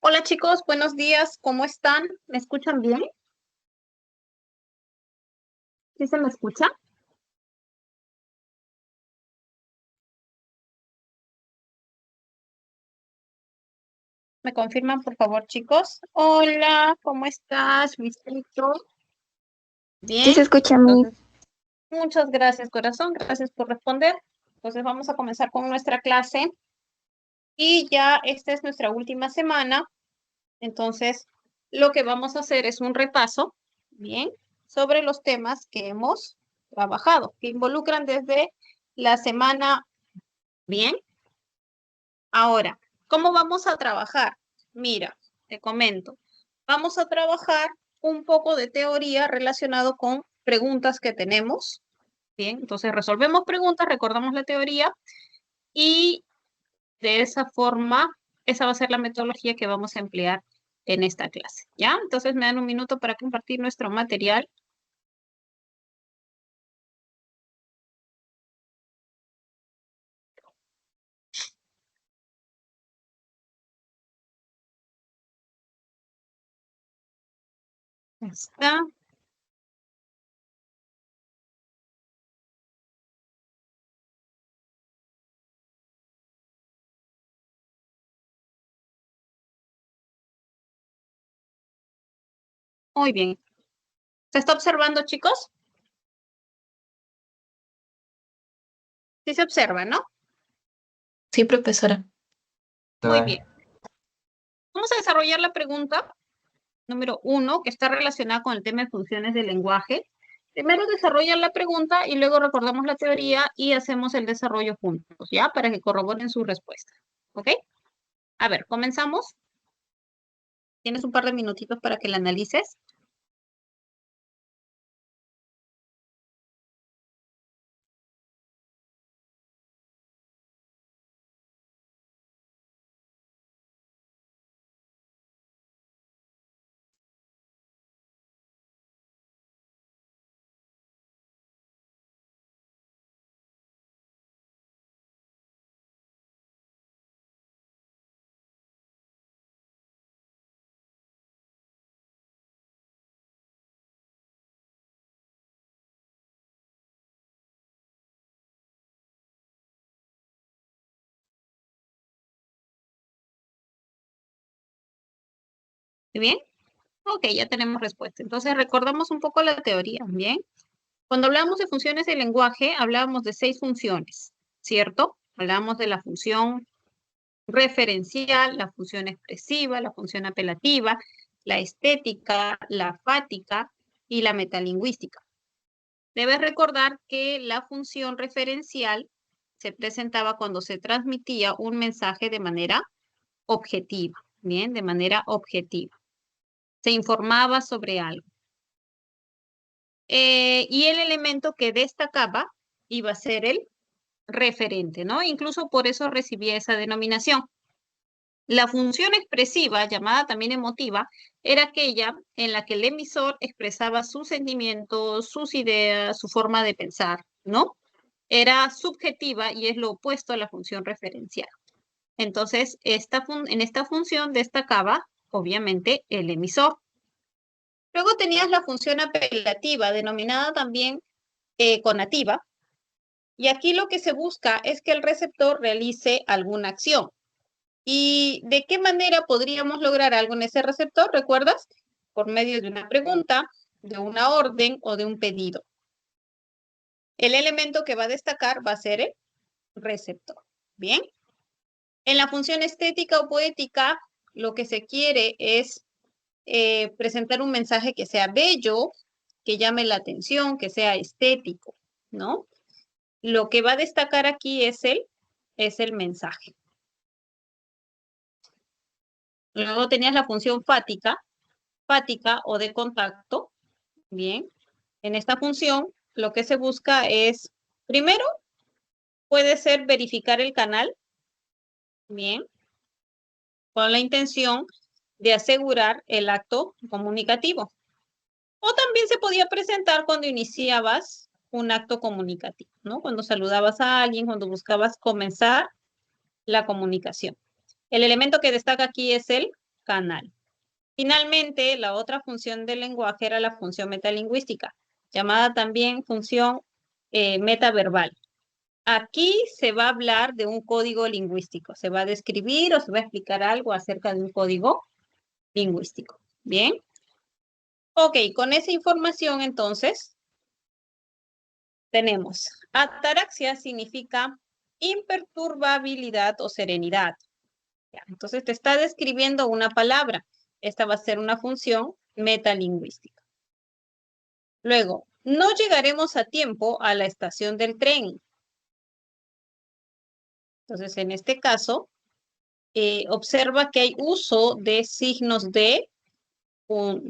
Hola chicos, buenos días, ¿cómo están? ¿Me escuchan bien? ¿Sí se me escucha? ¿Me confirman, por favor, chicos? Hola, ¿cómo estás, Luisito? Sí Bien, se escucha a mí. entonces, muchas gracias, corazón, gracias por responder. Entonces, vamos a comenzar con nuestra clase y ya esta es nuestra última semana. Entonces, lo que vamos a hacer es un repaso, bien, sobre los temas que hemos trabajado, que involucran desde la semana, bien. Ahora, ¿cómo vamos a trabajar? Mira, te comento. Vamos a trabajar un poco de teoría relacionado con preguntas que tenemos. Bien, entonces resolvemos preguntas, recordamos la teoría y de esa forma, esa va a ser la metodología que vamos a emplear en esta clase. ¿Ya? Entonces me dan un minuto para compartir nuestro material. Ya está. Muy bien. ¿Se está observando, chicos? Sí se observa, ¿no? Sí, profesora. Muy bien. Vamos a desarrollar la pregunta número 1, que está relacionada con el tema de funciones del lenguaje. Primero desarrollan la pregunta y luego recordamos la teoría y hacemos el desarrollo juntos, ¿ya? Para que corroboren su respuesta. ¿Ok? A ver, comenzamos. Tienes un par de minutitos para que la analices. ¿Muy bien? Ok, ya tenemos respuesta. Entonces recordamos un poco la teoría, ¿bien? Cuando hablamos de funciones del lenguaje, hablábamos de 6 funciones, ¿cierto? Hablábamos de la función referencial, la función expresiva, la función apelativa, la estética, la fática y la metalingüística. Debes recordar que la función referencial se presentaba cuando se transmitía un mensaje de manera objetiva, bien, de manera objetiva. Se informaba sobre algo. Y el elemento que destacaba iba a ser el referente, ¿no? Incluso por eso recibía esa denominación. La función expresiva, llamada también emotiva, era aquella en la que el emisor expresaba sus sentimientos, sus ideas, su forma de pensar, ¿no? Era subjetiva y es lo opuesto a la función referencial. Entonces, en esta función destacaba, obviamente, el emisor. Luego tenías la función apelativa, denominada también conativa, y aquí lo que se busca es que el receptor realice alguna acción. ¿Y de qué manera podríamos lograr algo en ese receptor? ¿Recuerdas? Por medio de una pregunta, de una orden o de un pedido. El elemento que va a destacar va a ser el receptor. Bien. En la función estética o poética, lo que se quiere es presentar un mensaje que sea bello, que llame la atención, que sea estético, ¿no? Lo que va a destacar aquí es el mensaje. Luego tenías la función fática o de contacto. Bien, en esta función lo que se busca es, primero, puede ser verificar el canal, bien, con la intención de asegurar el acto comunicativo. O también se podía presentar cuando iniciabas un acto comunicativo, ¿no? Cuando saludabas a alguien, cuando buscabas comenzar la comunicación. El elemento que destaca aquí es el canal. Finalmente, la otra función del lenguaje era la función metalingüística, llamada también función metaverbal. Aquí se va a hablar de un código lingüístico. Se va a describir o se va a explicar algo acerca de un código lingüístico. Bien. Ok, con esa información entonces tenemos ataraxia significa imperturbabilidad o serenidad. Ya, entonces te está describiendo una palabra. Esta va a ser una función metalingüística. Luego, no llegaremos a tiempo a la estación del tren. Entonces, en este caso, observa que hay uso de signos de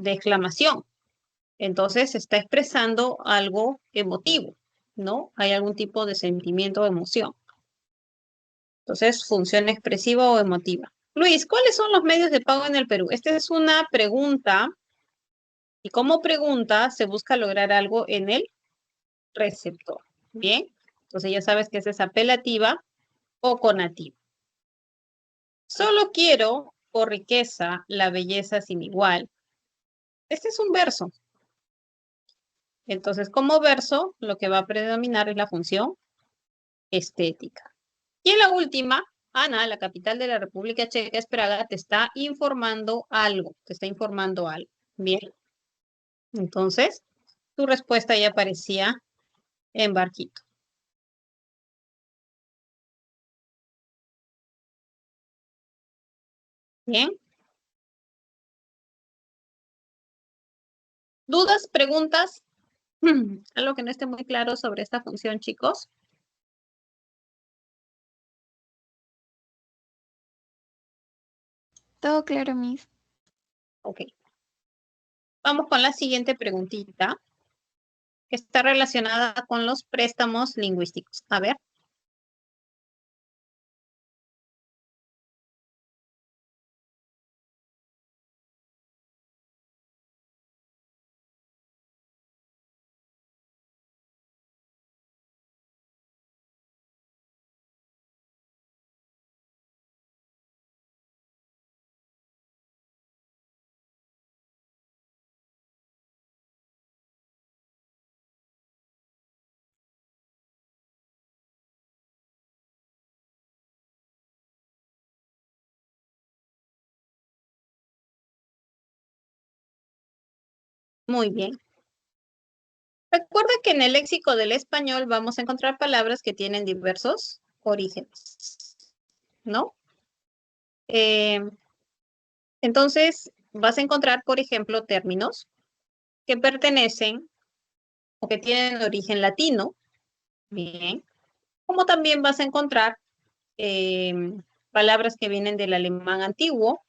exclamación. Entonces, se está expresando algo emotivo, ¿no? Hay algún tipo de sentimiento o emoción. Entonces, función expresiva o emotiva. Luis, ¿cuáles son los medios de pago en el Perú? Esta es una pregunta y como pregunta se busca lograr algo en el receptor. Bien, entonces ya sabes que esa es apelativa o conativa. Solo quiero, por riqueza, la belleza sin igual. Este es un verso. Entonces, como verso, lo que va a predominar es la función estética. Y en la última, Ana, la capital de la República Checa, es Praga, te está informando algo, te está informando algo. Bien, entonces, tu respuesta ya aparecía en barquito. Bien. ¿Dudas, preguntas? Algo que no esté muy claro sobre esta función, chicos. Todo claro, Miss. Ok. Vamos con la siguiente preguntita, que está relacionada con los préstamos lingüísticos. A ver. Muy bien. Recuerda que en el léxico del español vamos a encontrar palabras que tienen diversos orígenes, ¿no? Eh, entonces, vas a encontrar, por ejemplo, términos que pertenecen o que tienen origen latino, bien, como también vas a encontrar eh, palabras que vienen del alemán antiguo,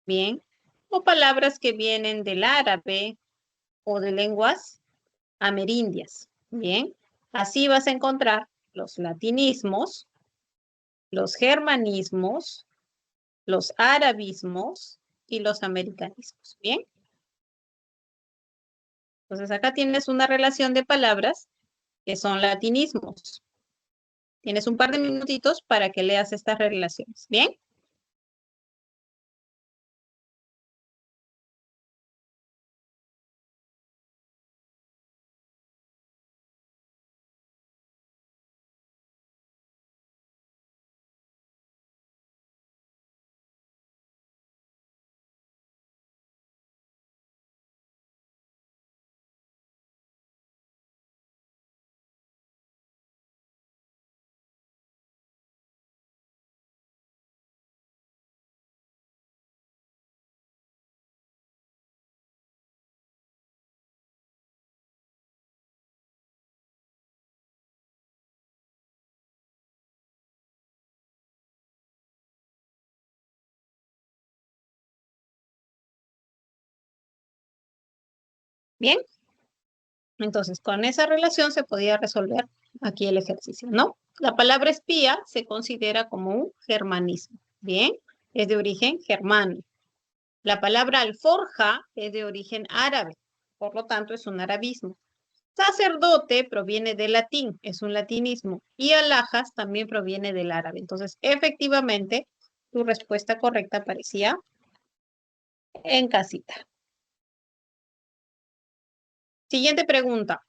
bien, o palabras que vienen del árabe o de lenguas amerindias, bien. Así vas a encontrar los latinismos, los germanismos, los arabismos y los americanismos, bien. Entonces acá tienes una relación de palabras que son latinismos. Tienes un par de minutitos para que leas estas relaciones, bien. Bien, entonces con esa relación se podía resolver aquí el ejercicio, ¿no? La palabra espía se considera como un germanismo, bien, es de origen germano. La palabra alforja es de origen árabe, por lo tanto es un arabismo. Sacerdote proviene del latín, es un latinismo, y alhajas también proviene del árabe. Entonces, efectivamente, tu respuesta correcta parecía en casita. Siguiente pregunta.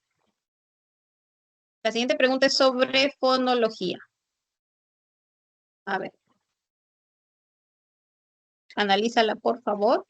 La siguiente pregunta es sobre fonología. A ver. Analízala, por favor.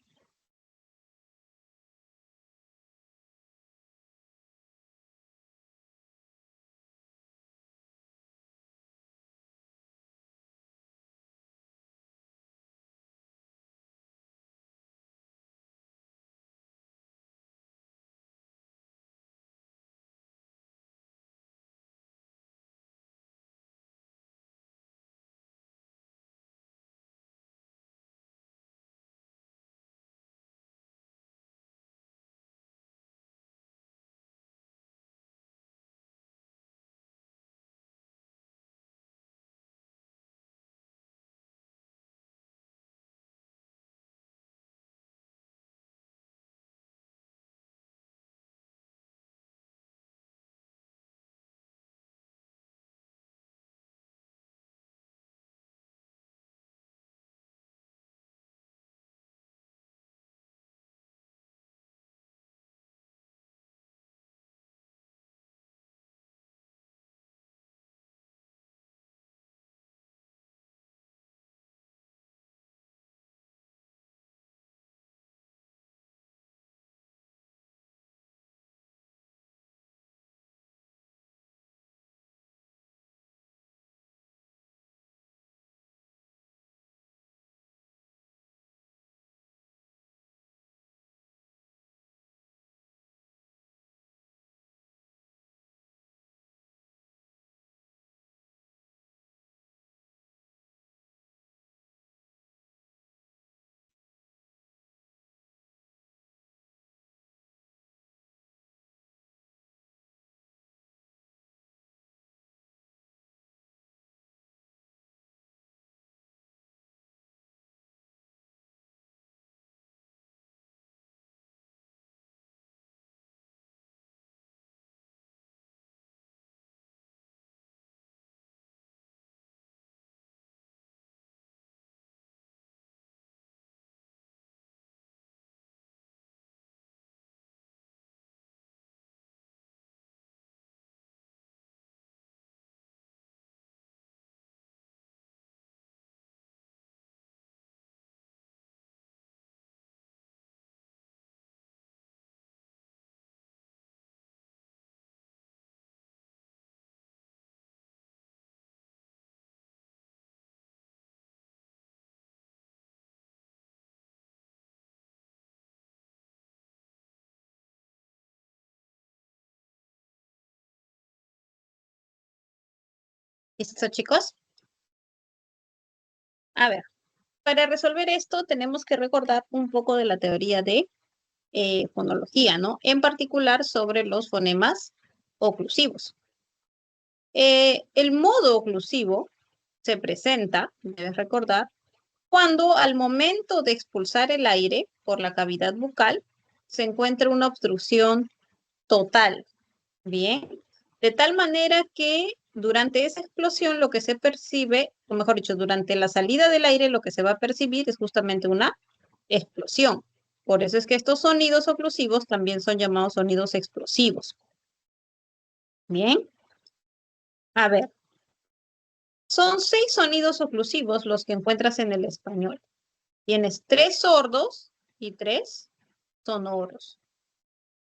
¿Listo, chicos? A ver, para resolver esto tenemos que recordar un poco de la teoría de fonología, ¿no? En particular sobre los fonemas oclusivos. El modo oclusivo se presenta, debes recordar, cuando al momento de expulsar el aire por la cavidad bucal se encuentra una obstrucción total, ¿bien? De tal manera que durante esa explosión lo que se percibe, o mejor dicho, durante la salida del aire lo que se va a percibir es justamente una explosión. Por eso es que estos sonidos oclusivos también son llamados sonidos explosivos. Bien, a ver, son 6 sonidos oclusivos los que encuentras en el español. Tienes 3 sordos y 3 sonoros.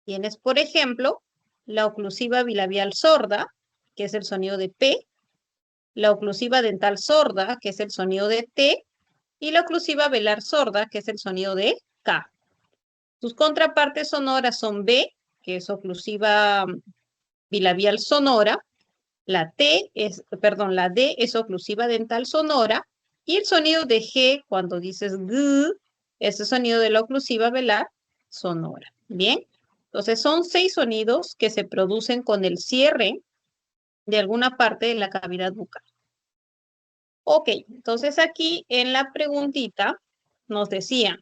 Tienes, por ejemplo, la oclusiva bilabial sorda, que es el sonido de P, la oclusiva dental sorda, que es el sonido de T, y la oclusiva velar sorda, que es el sonido de K. Sus contrapartes sonoras son B, que es oclusiva bilabial sonora, la D es oclusiva dental sonora, y el sonido de G, cuando dices G, es el sonido de la oclusiva velar sonora. Bien, entonces son 6 sonidos que se producen con el cierre de alguna parte de la cavidad bucal. Ok, entonces aquí en la preguntita nos decía,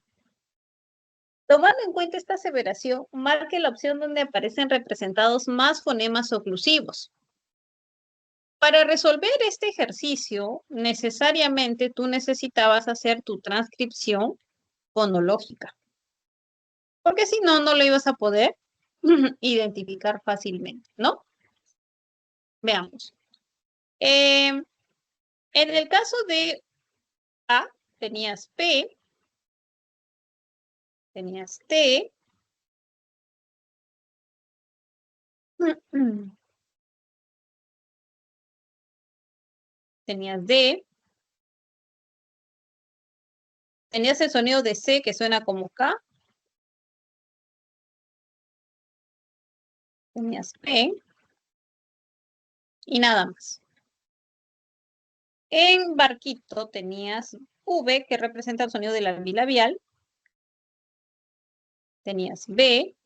tomando en cuenta esta aseveración, marque la opción donde aparecen representados más fonemas oclusivos. Para resolver este ejercicio, necesariamente tú necesitabas hacer tu transcripción fonológica. porque si no, no lo ibas a poder identificar fácilmente, ¿no? Veamos. En el caso de A, tenías P, tenías T, tenías D, tenías el sonido de C que suena como K, tenías P y nada más. En barquito tenías V que representa el sonido del bilabial, tenías B.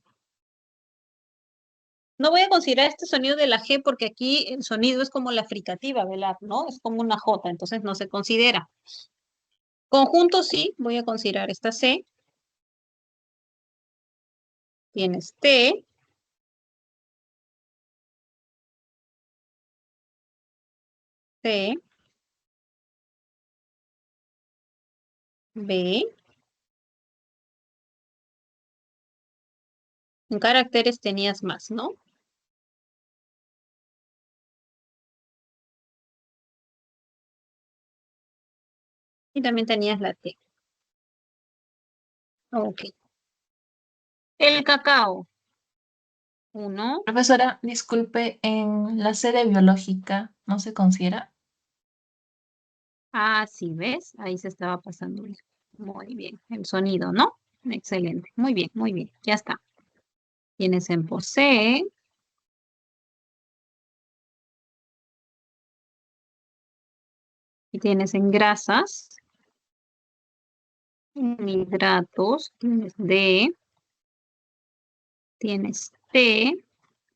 No voy a considerar este sonido de la G porque aquí el sonido es como la fricativa, ¿verdad? ¿No? Es como una J, entonces no se considera. Conjunto sí, voy a considerar esta C. Tienes T, C, B. En caracteres tenías más, ¿no? Y también tenías la T. Ok. El cacao. Uno. Profesora, disculpe, en la sede biológica no se considera. Ah, sí, ¿ves? Ahí se estaba pasando. Muy bien. El sonido, ¿no? Excelente. Muy bien. Ya está. Tienes en posee y tienes en grasas, en hidratos, tienes D, tienes T.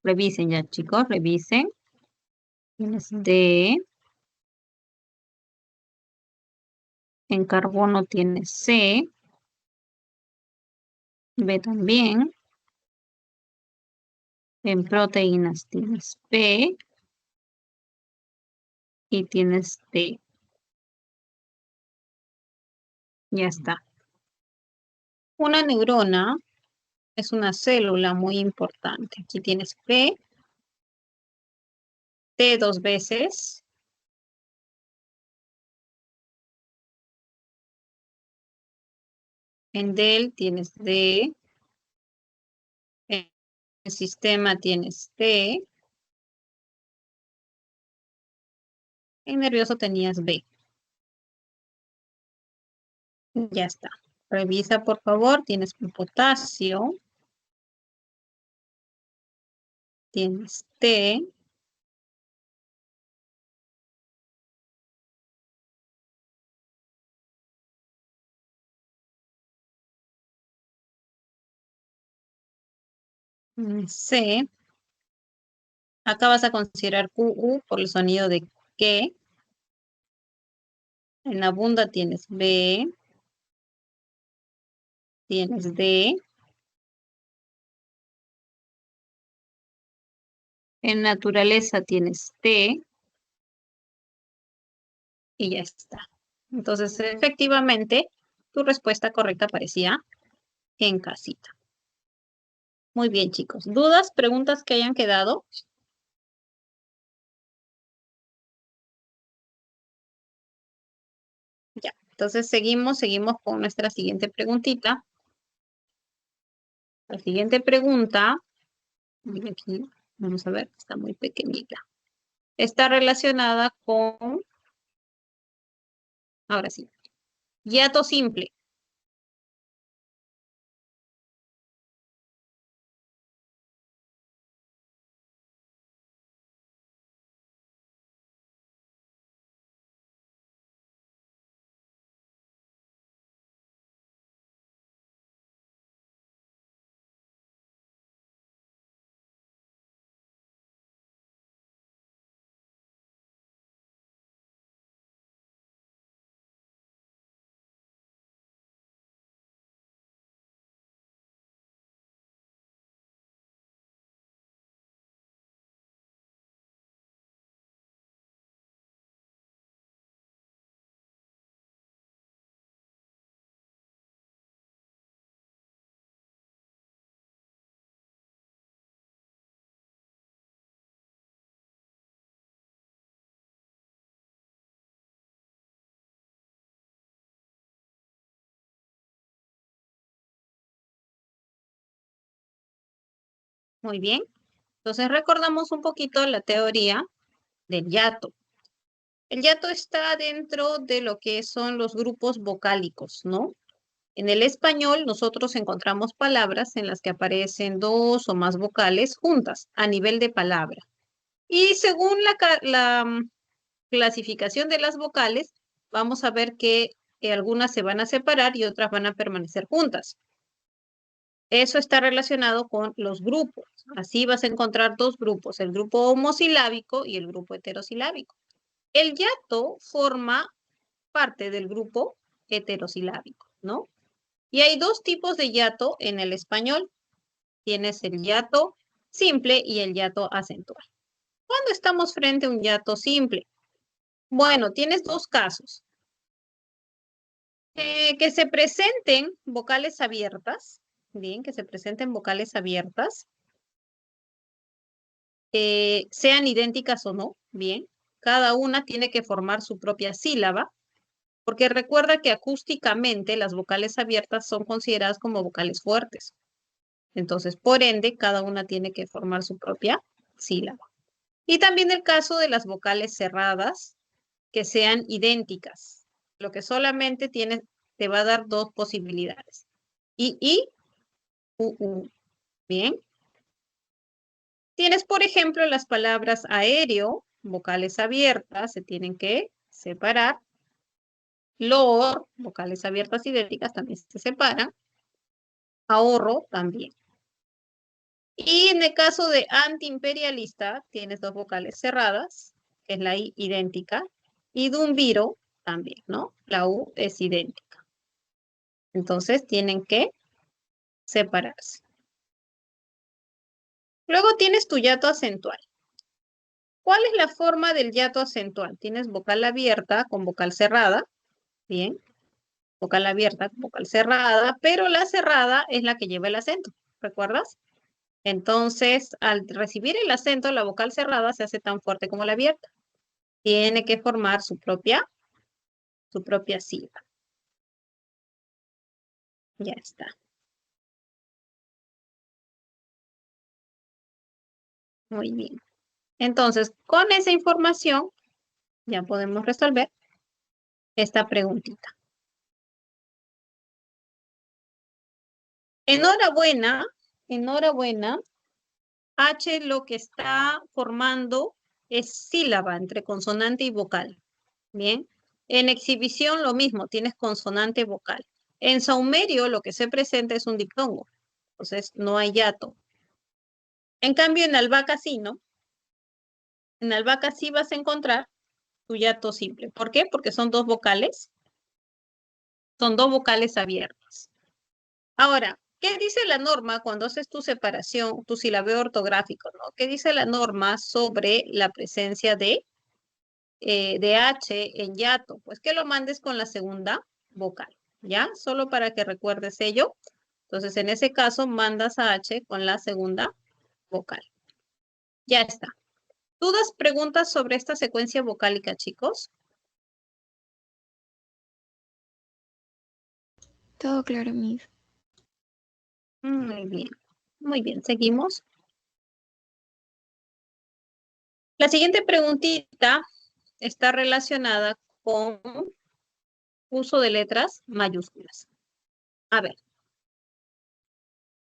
Revisen ya, chicos, revisen. Tienes D. En carbono tienes C. B también. En proteínas tienes P y tienes T. Ya está. Una neurona es una célula muy importante. Aquí tienes P, T dos veces. En DEL tienes D. En el sistema tienes T. En nervioso tenías B. Ya está. Revisa, por favor. Tienes potasio. Tienes T. C. Acá vas a considerar QU por el sonido de que. En abunda tienes B. Tienes D. En naturaleza tienes T. Y ya está. Entonces, efectivamente, tu respuesta correcta aparecía en casita. Muy bien, chicos. ¿Dudas, preguntas que hayan quedado? Ya. Entonces, seguimos con nuestra siguiente preguntita. La siguiente pregunta, mira aquí, vamos a ver, está muy pequeñita. Está relacionada con, ahora sí, hiato simple. Muy bien. Entonces recordamos un poquito la teoría del hiato. El hiato está dentro de lo que son los grupos vocálicos, ¿no? En el español nosotros encontramos palabras en las que aparecen dos o más vocales juntas a nivel de palabra. Y según la clasificación de las vocales, vamos a ver que algunas se van a separar y otras van a permanecer juntas. Eso está relacionado con los grupos. Así vas a encontrar dos grupos, el grupo homosilábico y el grupo heterosilábico. El hiato forma parte del grupo heterosilábico, ¿no? Y hay dos tipos de hiato en el español. Tienes el hiato simple y el hiato acentual. ¿Cuándo estamos frente a un hiato simple? Bueno, tienes dos casos. Que se presenten vocales abiertas, bien, que se presenten vocales abiertas, sean idénticas o no, bien. Cada una tiene que formar su propia sílaba, porque recuerda que acústicamente las vocales abiertas son consideradas como vocales fuertes. Entonces, por ende, cada una tiene que formar su propia sílaba. Y también el caso de las vocales cerradas, que sean idénticas, lo que solamente te va a dar dos posibilidades. I, u. Bien. Tienes, por ejemplo, las palabras aéreo, vocales abiertas, se tienen que separar. Lor, vocales abiertas idénticas, también se separan. Ahorro, también. Y en el caso de antiimperialista, tienes dos vocales cerradas, que es la I idéntica, y dumbiro también, ¿no? La U es idéntica. Entonces tienen que separarse. Luego tienes tu hiato acentual. ¿Cuál es la forma del hiato acentual? Tienes vocal abierta con vocal cerrada, bien, vocal abierta con vocal cerrada, pero la cerrada es la que lleva el acento, ¿recuerdas? Entonces, al recibir el acento, la vocal cerrada se hace tan fuerte como la abierta. Tiene que formar su propia sílaba. Ya está. Muy bien. Entonces, con esa información, ya podemos resolver esta preguntita. Enhorabuena, enhorabuena. H lo que está formando es sílaba entre consonante y vocal. Bien. En exhibición lo mismo, tienes consonante vocal. En saumerio lo que se presenta es un diptongo. Entonces no hay hiato. En cambio en albahaca sí, ¿no? En albahaca sí vas a encontrar tu hiato simple. ¿Por qué? Porque son dos vocales. Son dos vocales abiertas. Ahora, ¿qué dice la norma cuando haces tu separación, tu silabeo ortográfico, ¿no? ¿Qué dice la norma sobre la presencia de H en hiato? Pues que lo mandes con la segunda vocal, ¿ya? Solo para que recuerdes ello. Entonces, en ese caso, mandas a H con la segunda vocal. Ya está. ¿Dudas, preguntas sobre esta secuencia vocálica, chicos? Todo claro, Miss. Muy bien. Muy bien, seguimos. La siguiente preguntita está relacionada con uso de letras mayúsculas. A ver,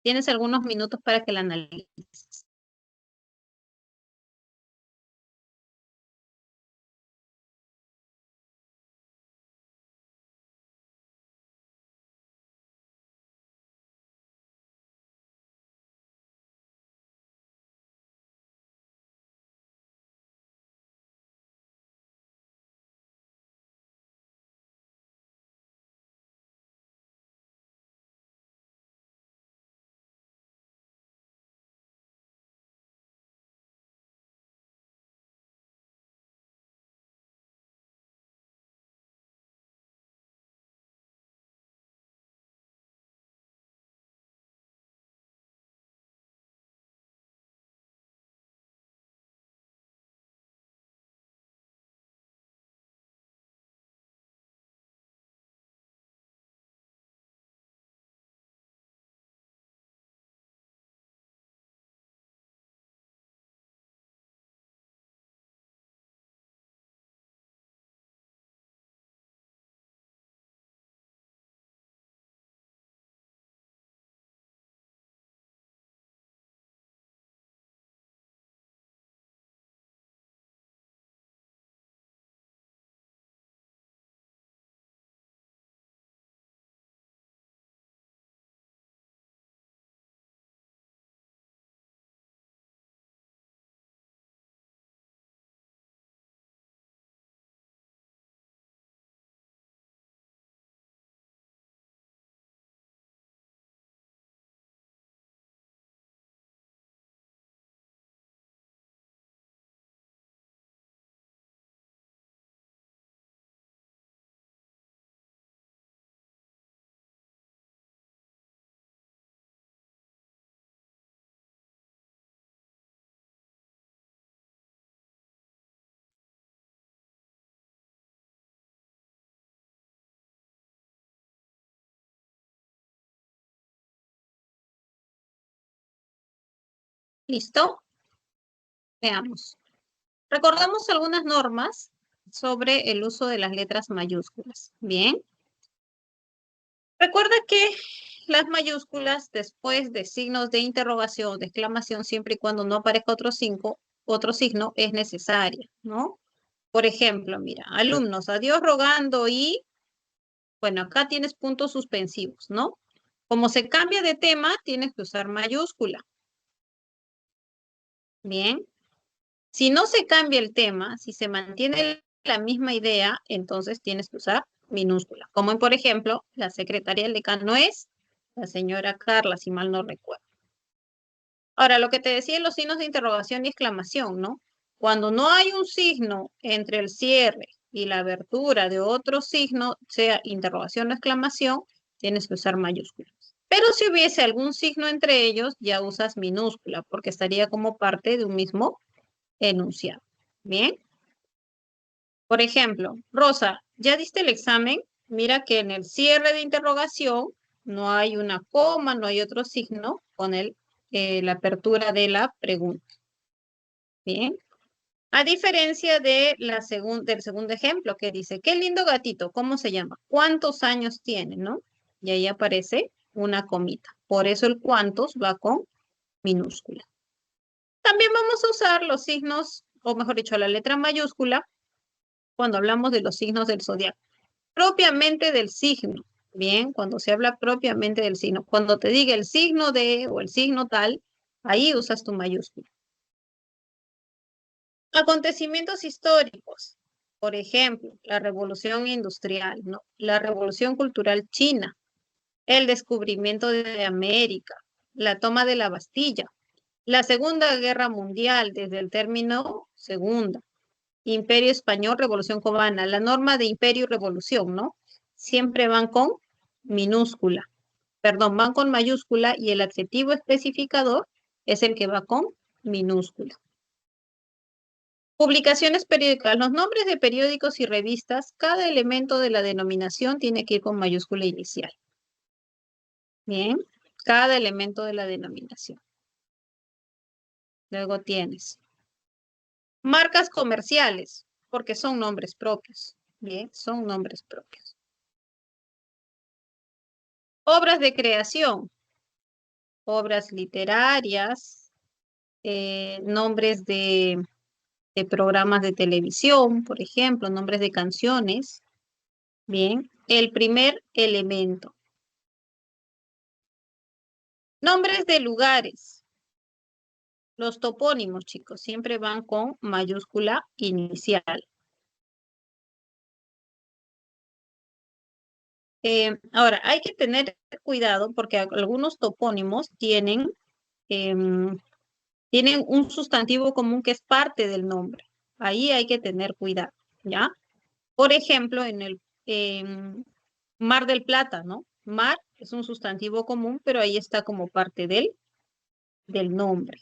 tienes algunos minutos para que la analices. ¿Listo? Veamos. Recordamos algunas normas sobre el uso de las letras mayúsculas. Bien. Recuerda que las mayúsculas después de signos de interrogación, de exclamación, siempre y cuando no aparezca otro signo, es necesaria, ¿no? Por ejemplo, mira, alumnos, adiós rogando y, bueno, acá tienes puntos suspensivos, ¿no? Como se cambia de tema, tienes que usar mayúscula. Bien. Si no se cambia el tema, si se mantiene la misma idea, entonces tienes que usar minúscula. Como en, por ejemplo, la secretaria del decano es la señora Carla, si mal no recuerdo. Ahora, lo que te decía en los signos de interrogación y exclamación, ¿no? Cuando no hay un signo entre el cierre y la abertura de otro signo, sea interrogación o exclamación, tienes que usar mayúsculas. Pero si hubiese algún signo entre ellos, ya usas minúscula, porque estaría como parte de un mismo enunciado. Bien. Por ejemplo, Rosa, ¿ya diste el examen? Mira que en el cierre de interrogación no hay una coma, no hay otro signo con la apertura de la pregunta. Bien. A diferencia de del segundo ejemplo que dice, qué lindo gatito, ¿cómo se llama? ¿Cuántos años tiene, no? Y ahí aparece una comita. Por eso el cuántos va con minúscula. También vamos a usar los signos, o mejor dicho, la letra mayúscula cuando hablamos de los signos del zodiaco. Propiamente del signo. Bien, cuando se habla propiamente del signo. Cuando te diga el signo de o el signo tal, ahí usas tu mayúscula. Acontecimientos históricos. Por ejemplo, la revolución industrial, ¿no? La revolución cultural china, el descubrimiento de América, la toma de la Bastilla, la Segunda Guerra Mundial, desde el término segunda, Imperio Español, Revolución Cubana, la norma de imperio y revolución, ¿no? Siempre van con minúscula, perdón, van con mayúscula y el adjetivo especificador es el que va con minúscula. Publicaciones periódicas. Los nombres de periódicos y revistas, cada elemento de la denominación tiene que ir con mayúscula inicial. Bien, cada elemento de la denominación. Luego tienes marcas comerciales, porque son nombres propios. Bien, son nombres propios. Obras de creación, obras literarias, nombres de programas de televisión, por ejemplo, nombres de canciones. Bien, el primer elemento. Nombres de lugares. Los topónimos, chicos, siempre van con mayúscula inicial. Ahora, hay que tener cuidado porque algunos topónimos tienen un sustantivo común que es parte del nombre. Ahí hay que tener cuidado, ¿ya? Por ejemplo, en el Mar del Plata, ¿no? Mar es un sustantivo común, pero ahí está como parte del nombre.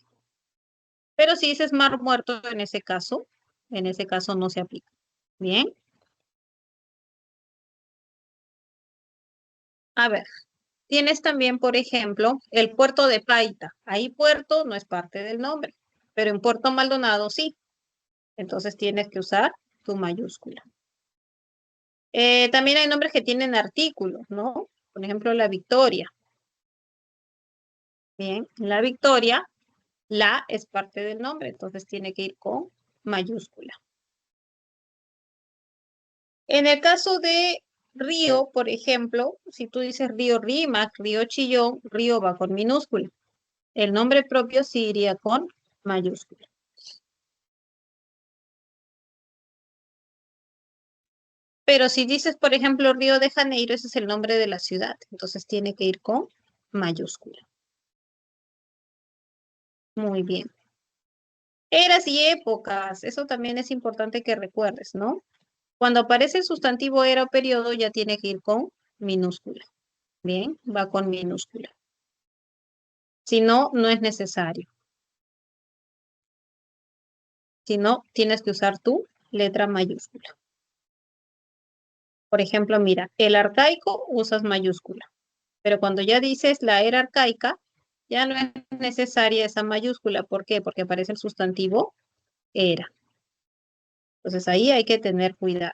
Pero si dices Mar Muerto, en ese caso no se aplica. Bien. A ver, tienes también, por ejemplo, el puerto de Paita. Ahí puerto no es parte del nombre, pero en Puerto Maldonado sí. Entonces tienes que usar tu mayúscula. También hay nombres que tienen artículos, ¿no? Por ejemplo, la Victoria. Bien, la Victoria, la es parte del nombre, entonces tiene que ir con mayúscula. En el caso de río, por ejemplo, si tú dices río Rímac, río Chillón, río va con minúscula. El nombre propio sí iría con mayúscula. Pero si dices, por ejemplo, Río de Janeiro, ese es el nombre de la ciudad, entonces tiene que ir con mayúscula. Muy bien. Eras y épocas, eso también es importante que recuerdes, ¿no? Cuando aparece el sustantivo era o periodo, ya tiene que ir con minúscula. Bien, va con minúscula. Si no, no es necesario. Si no, tienes que usar tu letra mayúscula. Por ejemplo, mira, el arcaico usas mayúscula, pero cuando ya dices la era arcaica, Ya no es necesaria esa mayúscula. ¿Por qué? Porque aparece el sustantivo era. Entonces ahí hay que tener cuidado.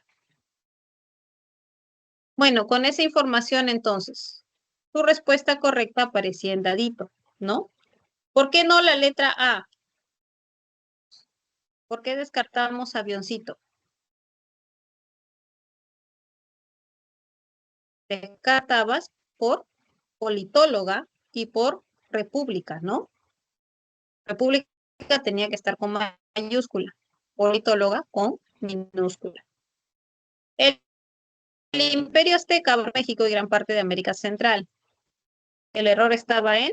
Bueno, con esa información entonces, tu respuesta correcta aparecía en dadito, ¿no? ¿Por qué no la letra A? ¿Por qué descartamos avioncito? Descartabas por politóloga y por república, ¿no? República tenía que estar con mayúscula, politóloga con minúscula. El Imperio Azteca abarcó México y gran parte de América Central. El error estaba en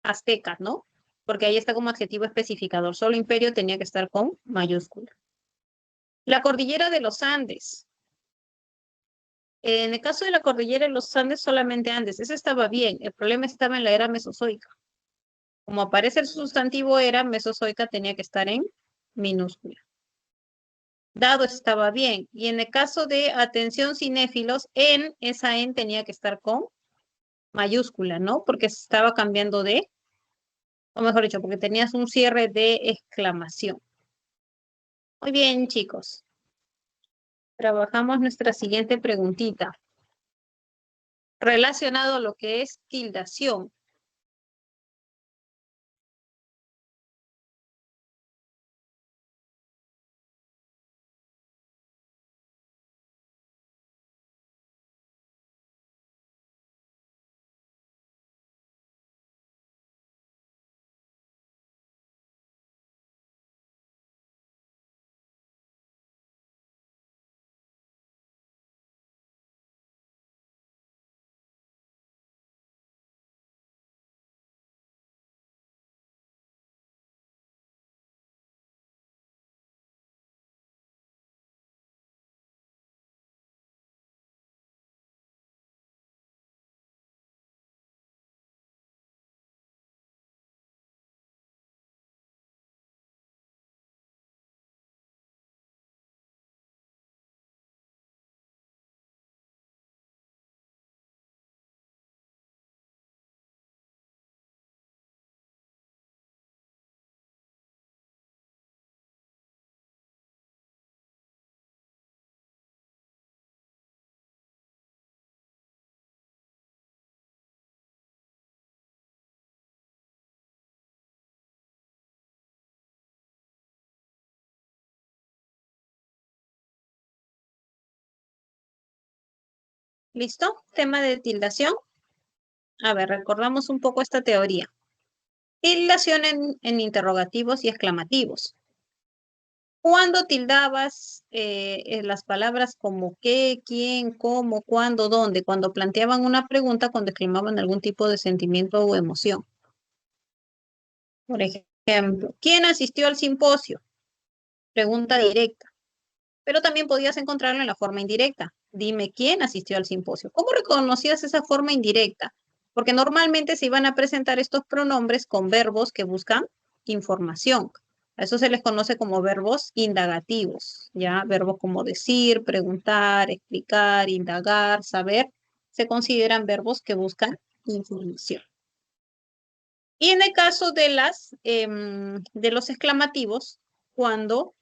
Azteca, ¿no? Porque ahí está como adjetivo especificador. Solo imperio tenía que estar con mayúscula. La cordillera de los Andes. En el caso de la cordillera de los Andes, solamente Andes. Eso estaba bien. El problema estaba en la era mesozoica. Como aparece el sustantivo era, mesozoica tenía que estar en minúscula. Dado estaba bien. Y en el caso de atención cinéfilos, esa en tenía que estar con mayúscula, ¿no? Porque se estaba cambiando de, o mejor dicho, porque tenías un cierre de exclamación. Muy bien, chicos. Trabajamos nuestra siguiente preguntita. Relacionado a lo que es tildación. ¿Listo? Tema de tildación. A ver, recordamos un poco esta teoría. Tildación en interrogativos y exclamativos. ¿Cuándo tildabas las palabras como qué, quién, cómo, cuándo, dónde? Cuando planteaban una pregunta, cuando exclamaban algún tipo de sentimiento o emoción. Por ejemplo, ¿quién asistió al simposio? Pregunta directa. Pero también podías encontrarlo en la forma indirecta. Dime quién asistió al simposio. ¿Cómo reconocías esa forma indirecta? Porque normalmente se iban a presentar estos pronombres con verbos que buscan información. A eso se les conoce como verbos indagativos, ¿ya? Verbos como decir, preguntar, explicar, indagar, saber, se consideran verbos que buscan información. Y en el caso de de los exclamativos, cuando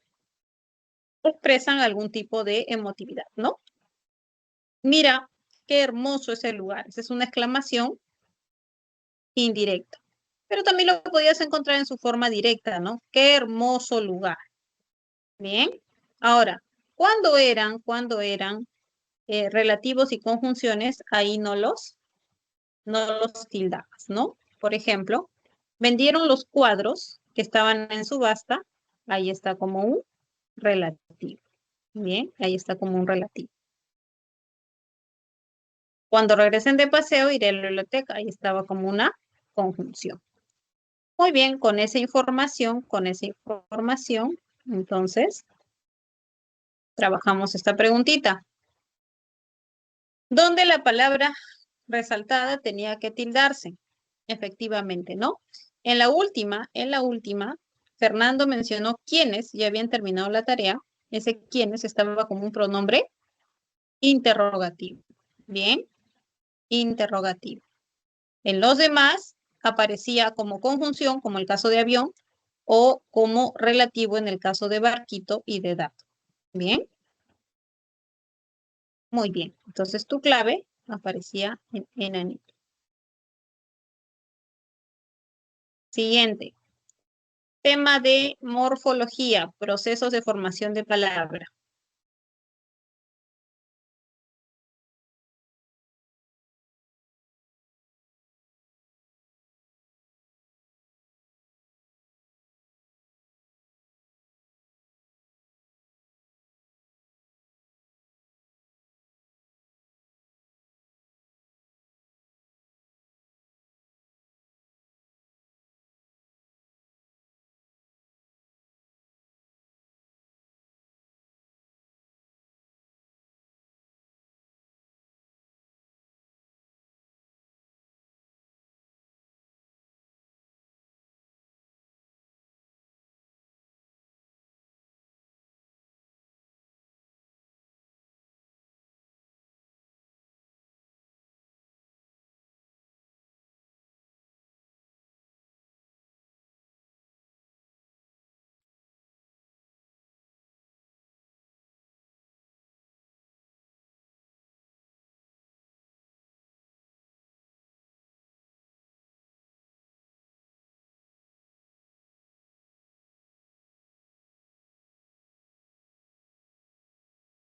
expresan algún tipo de emotividad, ¿no? Mira, qué hermoso es el lugar. Esa es una exclamación indirecta. Pero también lo podías encontrar en su forma directa, ¿no? Qué hermoso lugar. Bien. Ahora, cuando eran relativos y conjunciones, ahí no los tildabas, ¿no? Por ejemplo, vendieron los cuadros que estaban en subasta, ahí está como un relativo. Bien, ahí está como un relativo. Cuando regresen de paseo, iré a la biblioteca. Ahí estaba como una conjunción. Muy bien, con esa información, entonces, trabajamos esta preguntita. ¿Dónde la palabra resaltada tenía que tildarse? Efectivamente, ¿no? En la última, Fernando mencionó quiénes ya habían terminado la tarea. Ese quiénes estaba como un pronombre interrogativo. Bien, interrogativo. En los demás aparecía como conjunción, como el caso de avión, o como relativo en el caso de barquito y de dato. ¿Bien? Muy bien. Entonces tu clave aparecía en anillo. Siguiente. Tema de morfología, procesos de formación de palabra.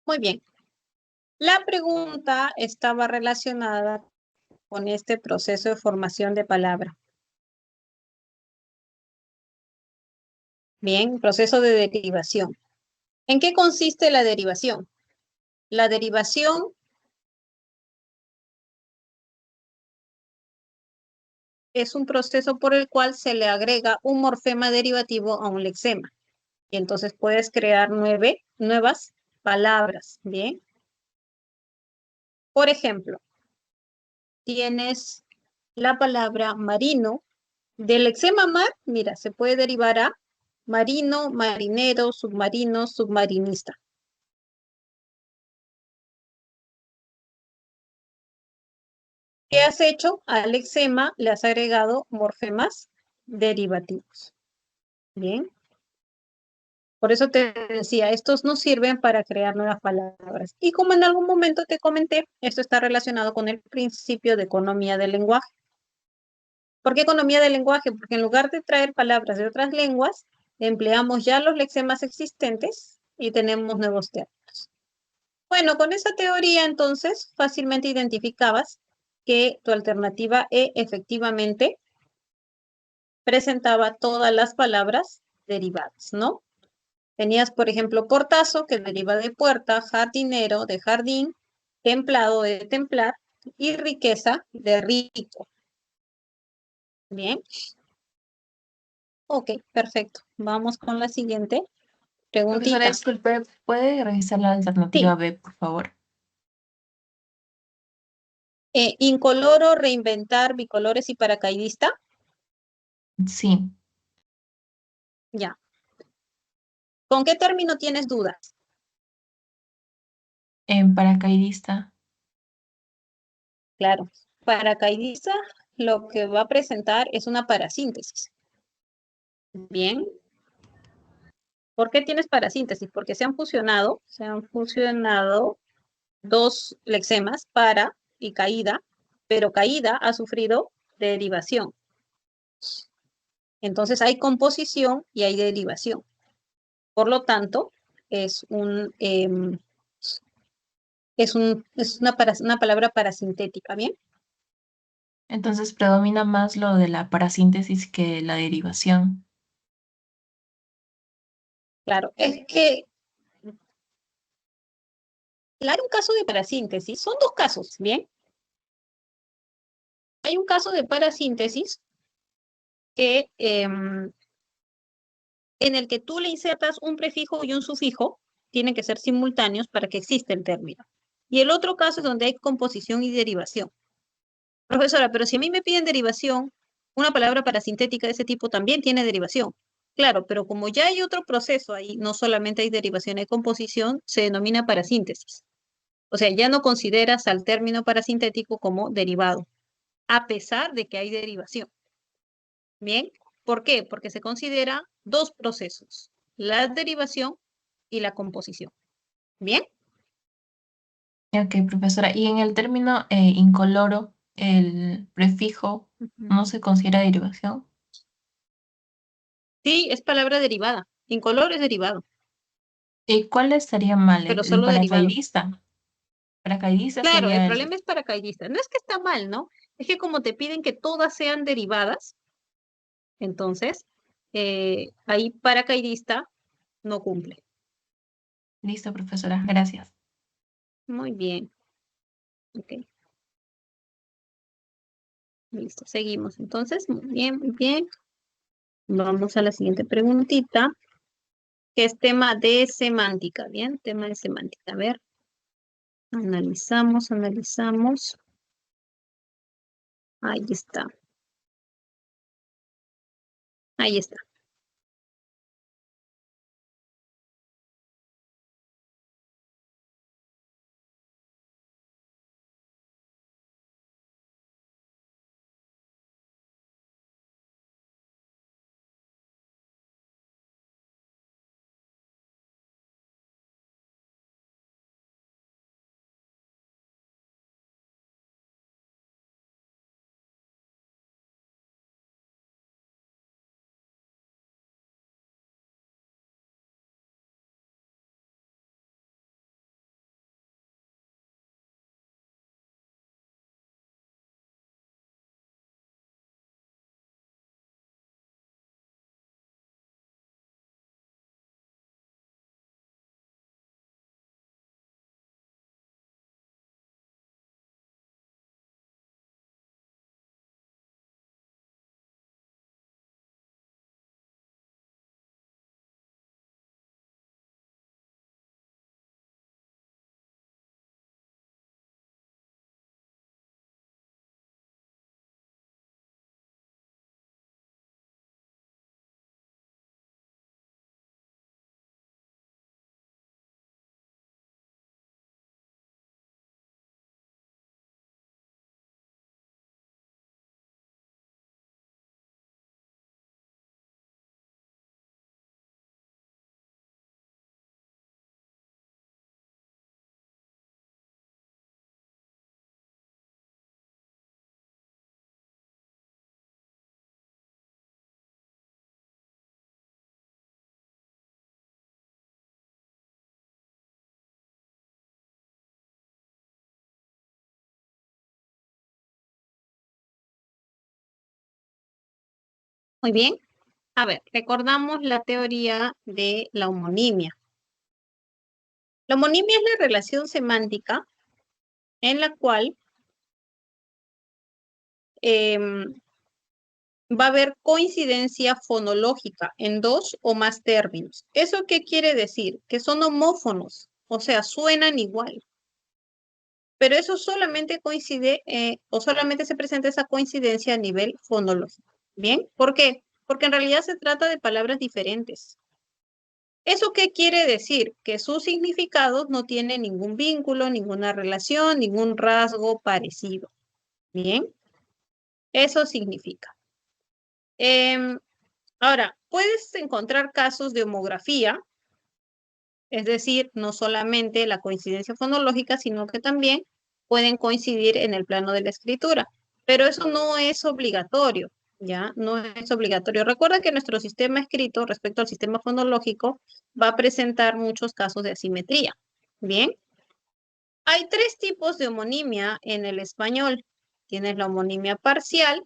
Muy bien. La pregunta estaba relacionada con este proceso de formación de palabra. Bien, proceso de derivación. ¿En qué consiste la derivación? La derivación es un proceso por el cual se le agrega un morfema derivativo a un lexema. Y entonces puedes crear nuevas palabras, ¿bien? Por ejemplo, tienes la palabra marino. Del lexema mar, mira, se puede derivar a marino, marinero, submarino, submarinista. ¿Qué has hecho? Al lexema le has agregado morfemas derivativos. Bien. Por eso te decía, estos nos sirven para crear nuevas palabras. Y como en algún momento te comenté, esto está relacionado con el principio de economía del lenguaje. ¿Por qué economía del lenguaje? Porque en lugar de traer palabras de otras lenguas, empleamos ya los lexemas existentes y tenemos nuevos términos. Bueno, con esa teoría entonces fácilmente identificabas que tu alternativa E efectivamente presentaba todas las palabras derivadas, ¿no? Tenías, por ejemplo, portazo, que deriva de puerta, jardinero, de jardín, templado, de templar, y riqueza, de rico. Bien. Ok, perfecto. Vamos con la siguiente Profesora, preguntita. disculpe, ¿puede revisar la alternativa Sí, B, por favor? incoloro, reinventar, bicolores y paracaidista. Sí, Ya. ¿Con qué término tienes dudas? en paracaidista. Claro, paracaidista lo que va a presentar es una parasíntesis. Bien. ¿Por qué tienes parasíntesis? Porque se han fusionado dos lexemas, para y caída, pero caída ha sufrido derivación. Entonces hay composición y hay derivación. Por lo tanto, es una palabra parasintética, ¿bien? Entonces predomina más lo de la parasíntesis que la derivación. Claro, es que hay un caso de parasíntesis, son dos casos, ¿bien? Hay un caso de parasíntesis que, en el que tú le insertas un prefijo y un sufijo, tienen que ser simultáneos para que exista el término. Y el otro caso es donde hay composición y derivación. Profesora, pero si a mí me piden derivación, una palabra parasintética de ese tipo también tiene derivación. Claro, pero como ya hay otro proceso ahí, no solamente hay derivación, hay composición, se denomina parasíntesis. O sea, ya no consideras al término parasintético como derivado, a pesar de que hay derivación. Bien, ¿por qué? Porque se considera dos procesos, la derivación y la composición. Bien, Ok, profesora. Y en el término incoloro, el prefijo ujú. no se considera derivación. Sí, es palabra derivada. Incoloro es derivado, ¿Y cuál estaría mal? pero El solo derivado. paracaidista. Paracaidista Claro, el sería el... problema es paracaidista. No es que está mal, ¿no? Es que como te piden que todas sean derivadas, entonces ahí paracaidista no cumple. Listo, profesora. Gracias. Muy bien, ok, listo, seguimos. Entonces, muy bien, muy bien. Vamos a la siguiente preguntita, que es tema de semántica, ¿bien? Tema de semántica. A ver, analizamos, analizamos. Ahí está, ahí está. Muy bien. A ver, recordamos la teoría de la homonimia. La homonimia es la relación semántica en la cual va a haber coincidencia fonológica en dos o más términos. ¿Eso qué quiere decir? Que son homófonos, o sea, suenan igual. Pero eso solamente coincide o solamente se presenta esa coincidencia a nivel fonológico. ¿Bien? ¿Por qué? Porque en realidad se trata de palabras diferentes. ¿Eso qué quiere decir? Que sus significados no tienen ningún vínculo, ninguna relación, ningún rasgo parecido. Bien, eso significa. Ahora, puedes encontrar casos de homografía, es decir, no solamente la coincidencia fonológica, sino que también pueden coincidir en el plano de la escritura, pero eso no es obligatorio, ¿ya? No es obligatorio. Recuerda que nuestro sistema escrito respecto al sistema fonológico va a presentar muchos casos de asimetría. Bien, hay tres tipos de homonimia en el español. Tienes la homonimia parcial,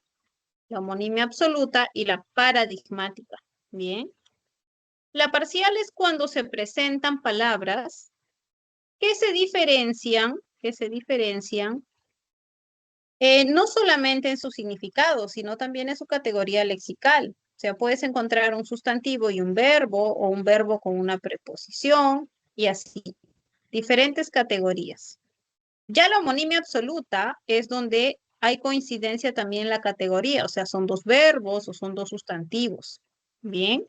la homonimia absoluta y la paradigmática. Bien. La parcial es cuando se presentan palabras que se diferencian no solamente en su significado, sino también en su categoría lexical. O sea, puedes encontrar un sustantivo y un verbo, o un verbo con una preposición, y así, diferentes categorías. Ya la homonimia absoluta es donde hay coincidencia también en la categoría, o sea, son dos verbos o son dos sustantivos. Bien,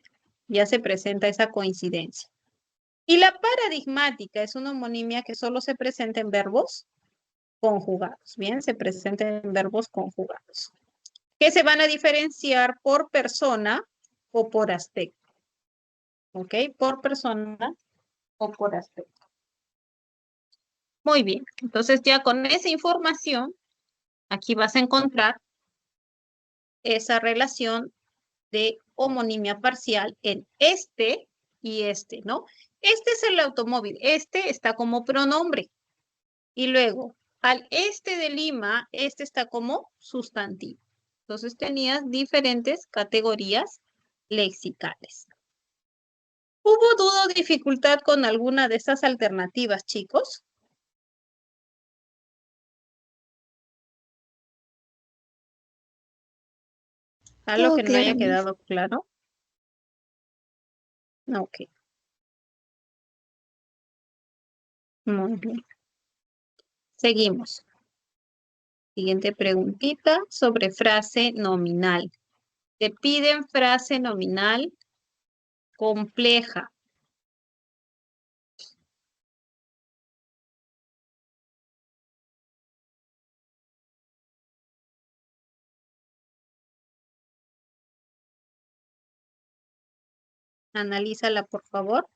ya se presenta esa coincidencia. Y la paradigmática es una homonimia que solo se presenta en verbos conjugados. Bien, se presenta en verbos conjugados. que se van a diferenciar por persona o por aspecto. ¿Ok? Por persona o por aspecto. Muy bien. Entonces ya con esa información, aquí vas a encontrar esa relación de homonimia parcial en este y este, ¿no? Este es el automóvil. Este está como pronombre. Y luego, al este de Lima, este está como sustantivo. Entonces tenías diferentes categorías lexicales. ¿Hubo duda o dificultad con alguna de estas alternativas, chicos? ¿Algo Todo que no claro, haya Miss. quedado claro? Ok, muy bien. Seguimos. Siguiente preguntita sobre frase nominal. Te piden frase nominal compleja. Analízala, por favor.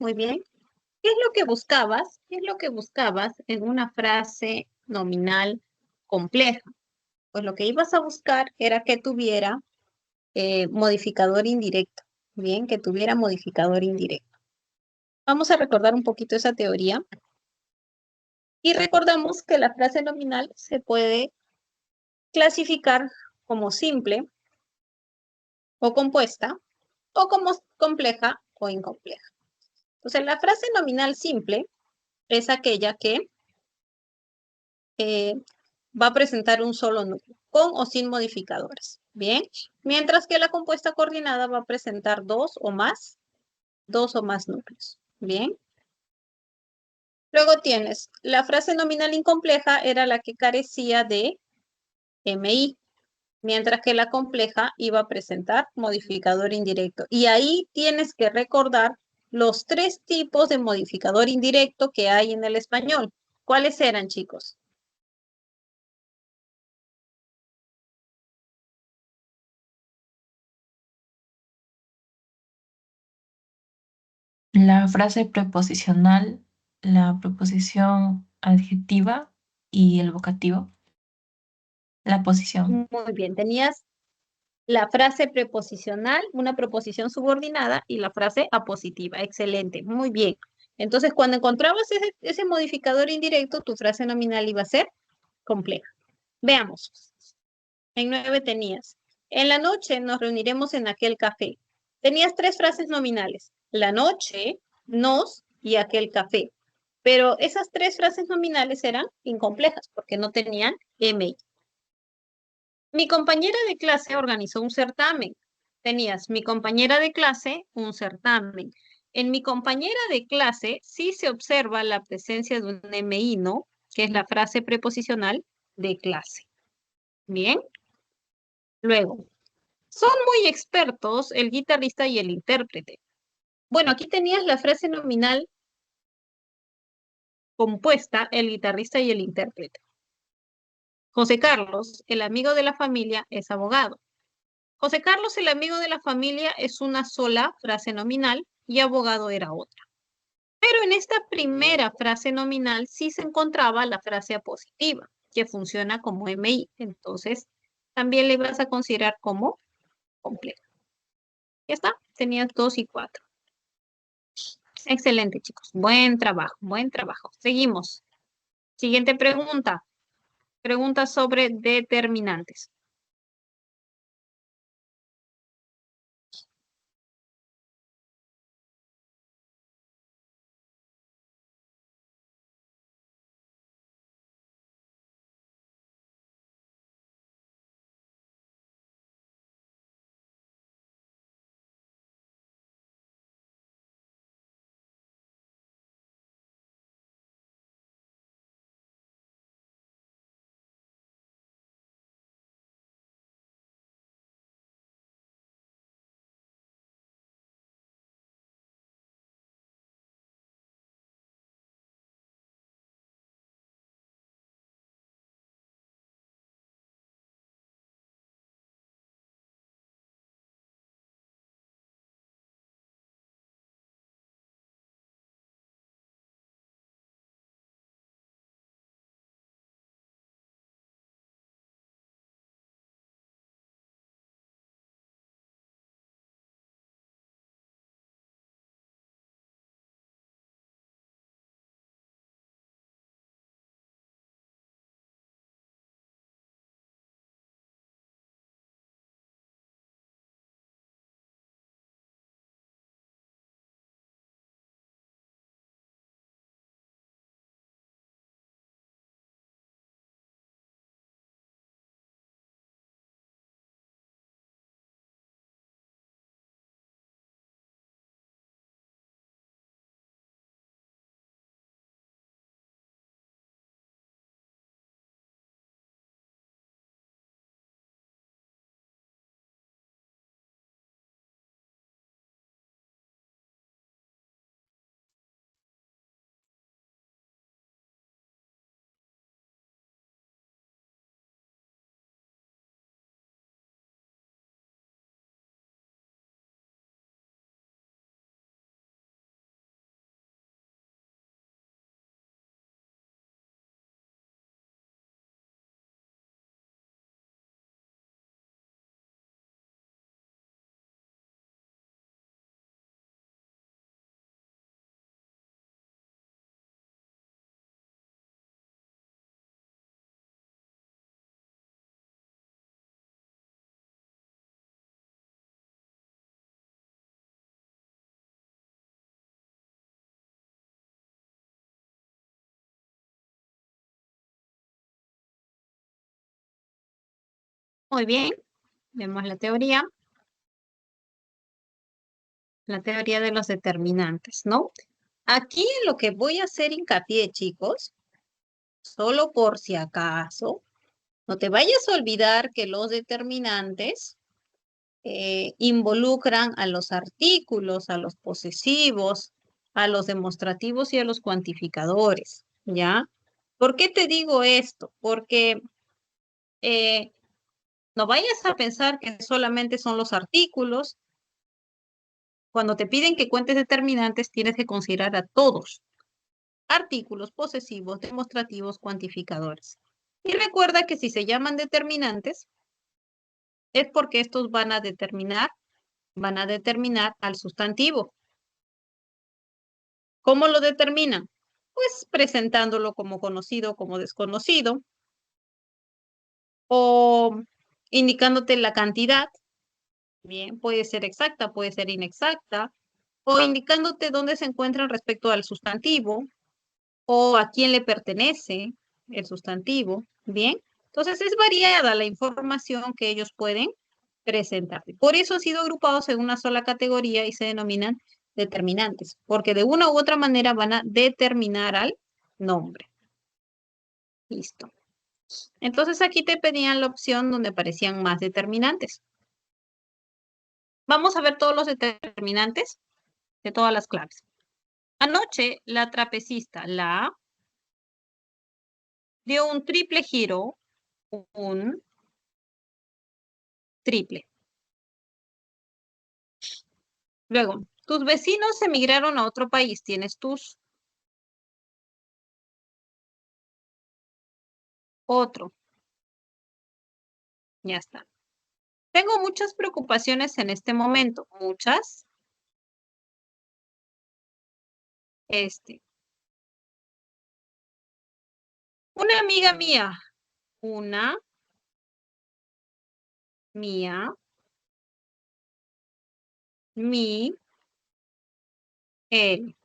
Muy bien. ¿Qué es lo que buscabas? ¿Qué es lo que buscabas en una frase nominal compleja? Pues lo que ibas a buscar era que tuviera modificador indirecto. Bien, que tuviera modificador indirecto. Vamos a recordar un poquito esa teoría. Y recordamos que la frase nominal se puede clasificar como simple o compuesta, o como compleja o incompleja. Entonces, la frase nominal simple es aquella que va a presentar un solo núcleo, con o sin modificadores. Bien, mientras que la compuesta coordinada va a presentar dos o más núcleos. Bien. Luego tienes, la frase nominal incompleja era la que carecía de MI. mientras que la compleja iba a presentar modificador indirecto. Y ahí tienes que recordar los tres tipos de modificador indirecto que hay en el español. ¿Cuáles eran, chicos? La frase preposicional, la preposición adjetiva y el vocativo. La posición. Muy bien, tenías la frase preposicional, una preposición subordinada y la frase apositiva. Excelente, muy bien. Entonces, cuando encontrabas ese modificador indirecto, tu frase nominal iba a ser compleja. Veamos. En 9 tenías. En la noche nos reuniremos en aquel café. Tenías tres frases nominales. La noche, nos y aquel café. Pero esas tres frases nominales eran incomplejas porque no tenían MI. Mi compañera de clase organizó un certamen. Tenías mi compañera de clase, un certamen. En mi compañera de clase sí se observa la presencia de un MI, ¿no? Que es la frase preposicional de clase. Bien. Luego, son muy expertos el guitarrista y el intérprete. Bueno, aquí tenías la frase nominal compuesta, el guitarrista y el intérprete. José Carlos, el amigo de la familia, es abogado. José Carlos, el amigo de la familia, es una sola frase nominal y abogado era otra. Pero en esta primera frase nominal sí se encontraba la frase apositiva, que funciona como MI. Entonces, también le vas a considerar como compleja. Ya está, tenías 2 y 4. Excelente, chicos. Buen trabajo, buen trabajo. Seguimos. Siguiente pregunta. Pregunta sobre determinantes. Muy bien. Vemos la teoría de los determinantes, ¿no? Aquí en lo que voy a hacer hincapié, chicos, solo por si acaso, No te vayas a olvidar que los determinantes involucran a los artículos, a los posesivos, a los demostrativos y a los cuantificadores, ¿ya? ¿Por qué te digo esto? Porque eh, no vayas a pensar que solamente son los artículos. Cuando te piden que cuentes determinantes, tienes que considerar a todos: artículos, posesivos, demostrativos, cuantificadores. Y recuerda que si se llaman determinantes, es porque estos van a determinar al sustantivo. ¿Cómo lo determinan? Pues presentándolo como conocido, como desconocido, o indicándote la cantidad. Bien, puede ser exacta, puede ser inexacta, o indicándote dónde se encuentran respecto al sustantivo, o a quién le pertenece el sustantivo. Bien, entonces es variada la información que ellos pueden presentar. Por eso han sido agrupados en una sola categoría y se denominan determinantes, porque de una u otra manera van a determinar al nombre. Listo. Entonces aquí te pedían la opción donde aparecían más determinantes. Vamos a ver todos los determinantes de todas las claves. Anoche la trapecista, la A, dio un triple giro, un triple. Luego, tus vecinos emigraron a otro país, tienes tus. Otro, ya está. Tengo muchas preocupaciones en este momento, muchas. Este, una amiga mía, una mía, mi, él.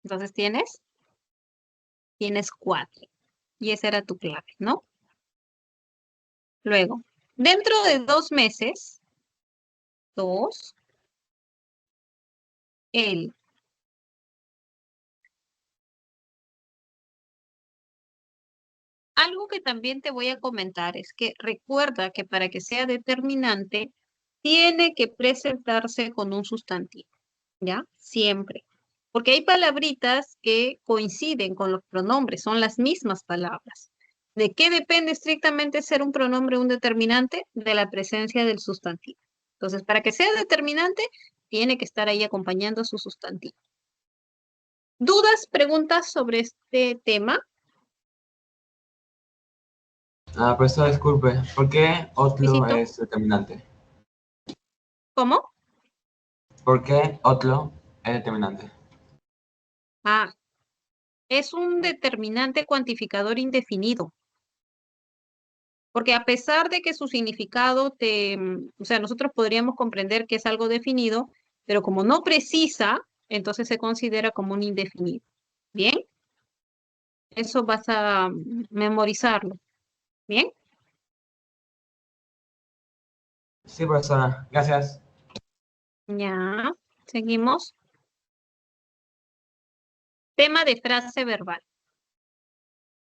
Entonces tienes cuatro. Y esa era tu clave, ¿no? Luego, dentro de 2 meses, dos, él. Algo que también te voy a comentar es que recuerda que para que sea determinante, tiene que presentarse con un sustantivo, ¿ya? Siempre. Porque hay palabritas que coinciden con los pronombres, son las mismas palabras. ¿De qué depende estrictamente ser un pronombre un determinante? De la presencia del sustantivo. Entonces, para que sea determinante, tiene que estar ahí acompañando su sustantivo. ¿Dudas, preguntas sobre este tema? Profesor, disculpe, ¿por qué otlo Visito. es determinante? ¿Cómo? ¿Por qué otlo es determinante? Ah, es un determinante cuantificador indefinido. Porque a pesar de que su significado o sea, nosotros podríamos comprender que es algo definido, pero como no precisa, entonces se considera como un indefinido. ¿Bien? Eso vas a memorizarlo. ¿Bien? Sí, profesora, gracias. Ya. Seguimos. Tema de frase verbal.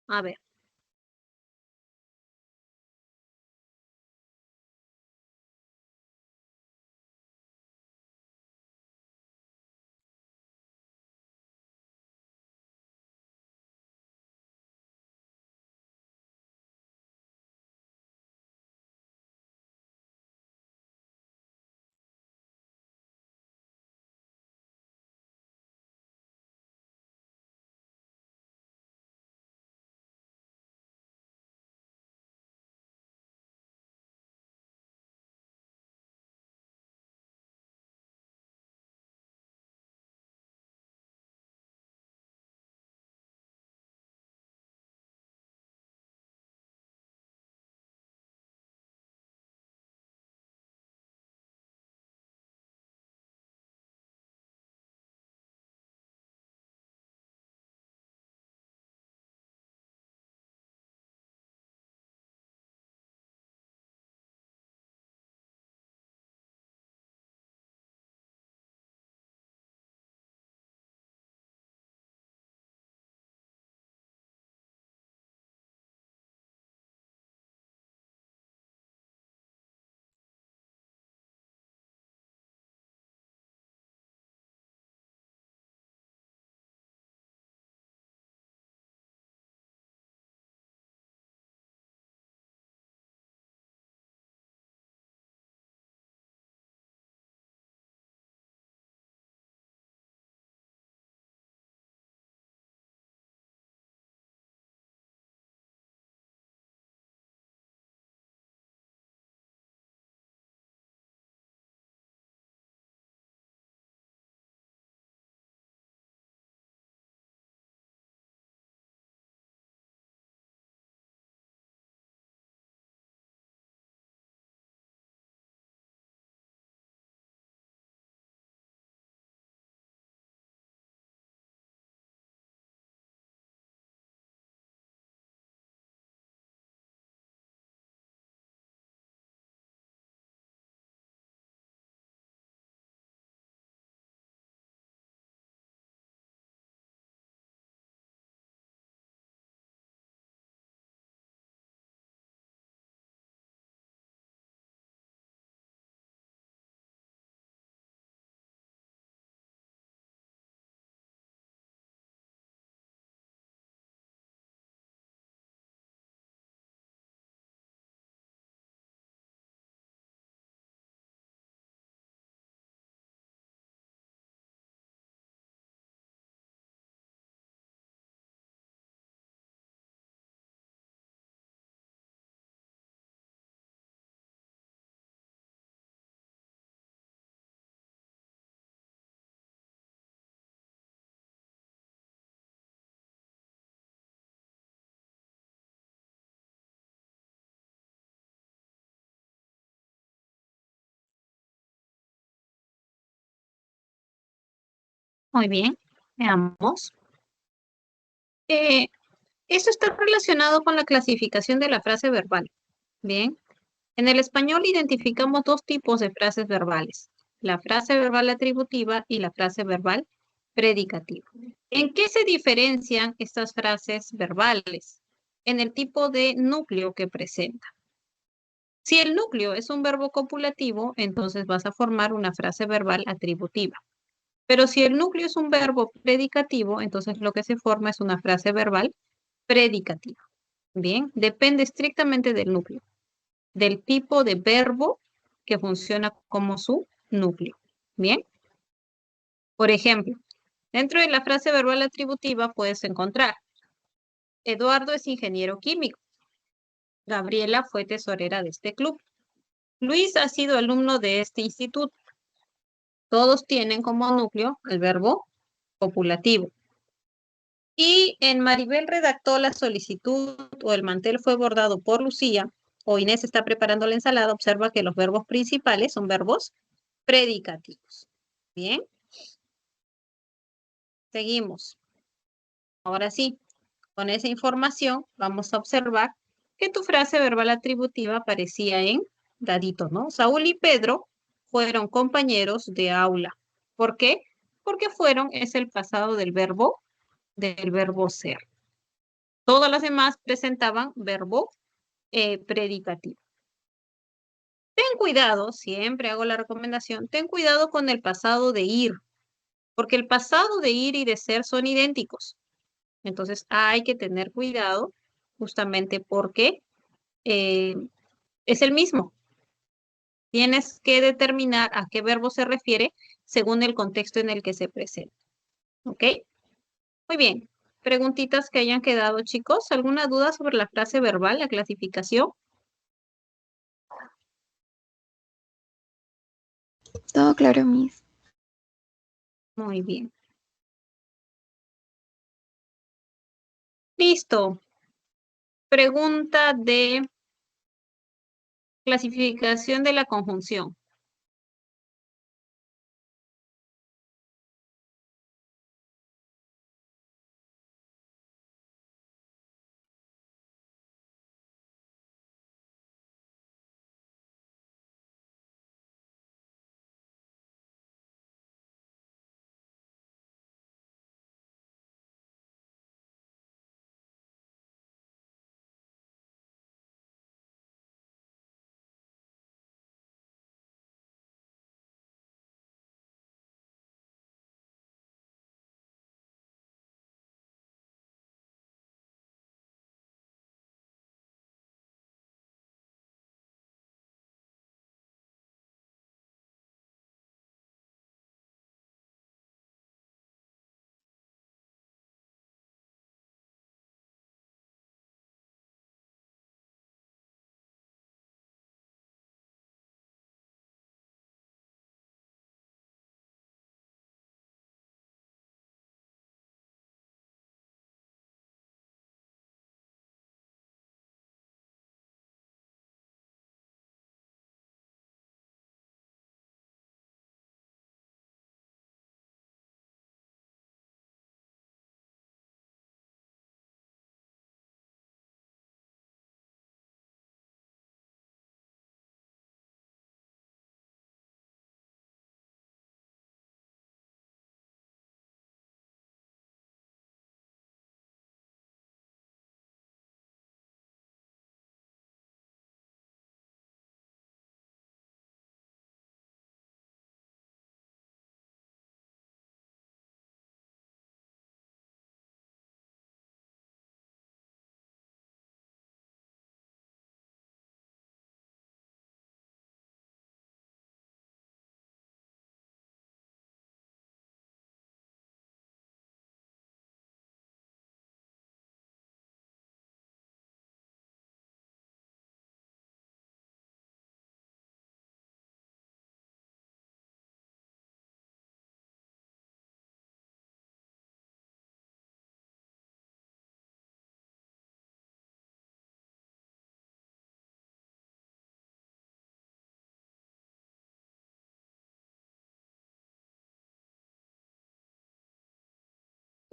A ver. Muy bien, veamos. Esto está relacionado con la clasificación de la frase verbal. Bien, en el español identificamos dos tipos de frases verbales, la frase verbal atributiva y la frase verbal predicativa. ¿En qué se diferencian estas frases verbales? En el tipo de núcleo que presenta. Si el núcleo es un verbo copulativo, entonces vas a formar una frase verbal atributiva. Pero si el núcleo es un verbo predicativo, entonces lo que se forma es una frase verbal predicativa. Bien, depende estrictamente del núcleo, del tipo de verbo que funciona como su núcleo. Bien, por ejemplo, dentro de la frase verbal atributiva puedes encontrar: Eduardo es ingeniero químico. Gabriela fue tesorera de este club. Luis ha sido alumno de este instituto. Todos tienen como núcleo el verbo copulativo. Y en Maribel redactó la solicitud o el mantel fue bordado por Lucía o Inés está preparando la ensalada, observa que los verbos principales son verbos predicativos. Bien, seguimos. Ahora sí, con esa información vamos a observar que tu frase verbal atributiva aparecía en dadito, ¿no? Saúl y Pedro fueron compañeros de aula. ¿Por qué? Porque fueron es el pasado del verbo ser. Todas las demás presentaban verbo predicativo. Ten cuidado, siempre hago la recomendación, ten cuidado con el pasado de ir, porque el pasado de ir y de ser son idénticos. Entonces hay que tener cuidado justamente porque eh, es el mismo. Tienes que determinar a qué verbo se refiere según el contexto en el que se presenta. ¿Ok? Muy bien. Preguntitas que hayan quedado, chicos. ¿Alguna duda sobre la frase verbal, la clasificación? Todo claro, Miss. Muy bien. Listo. Pregunta de clasificación de la conjunción.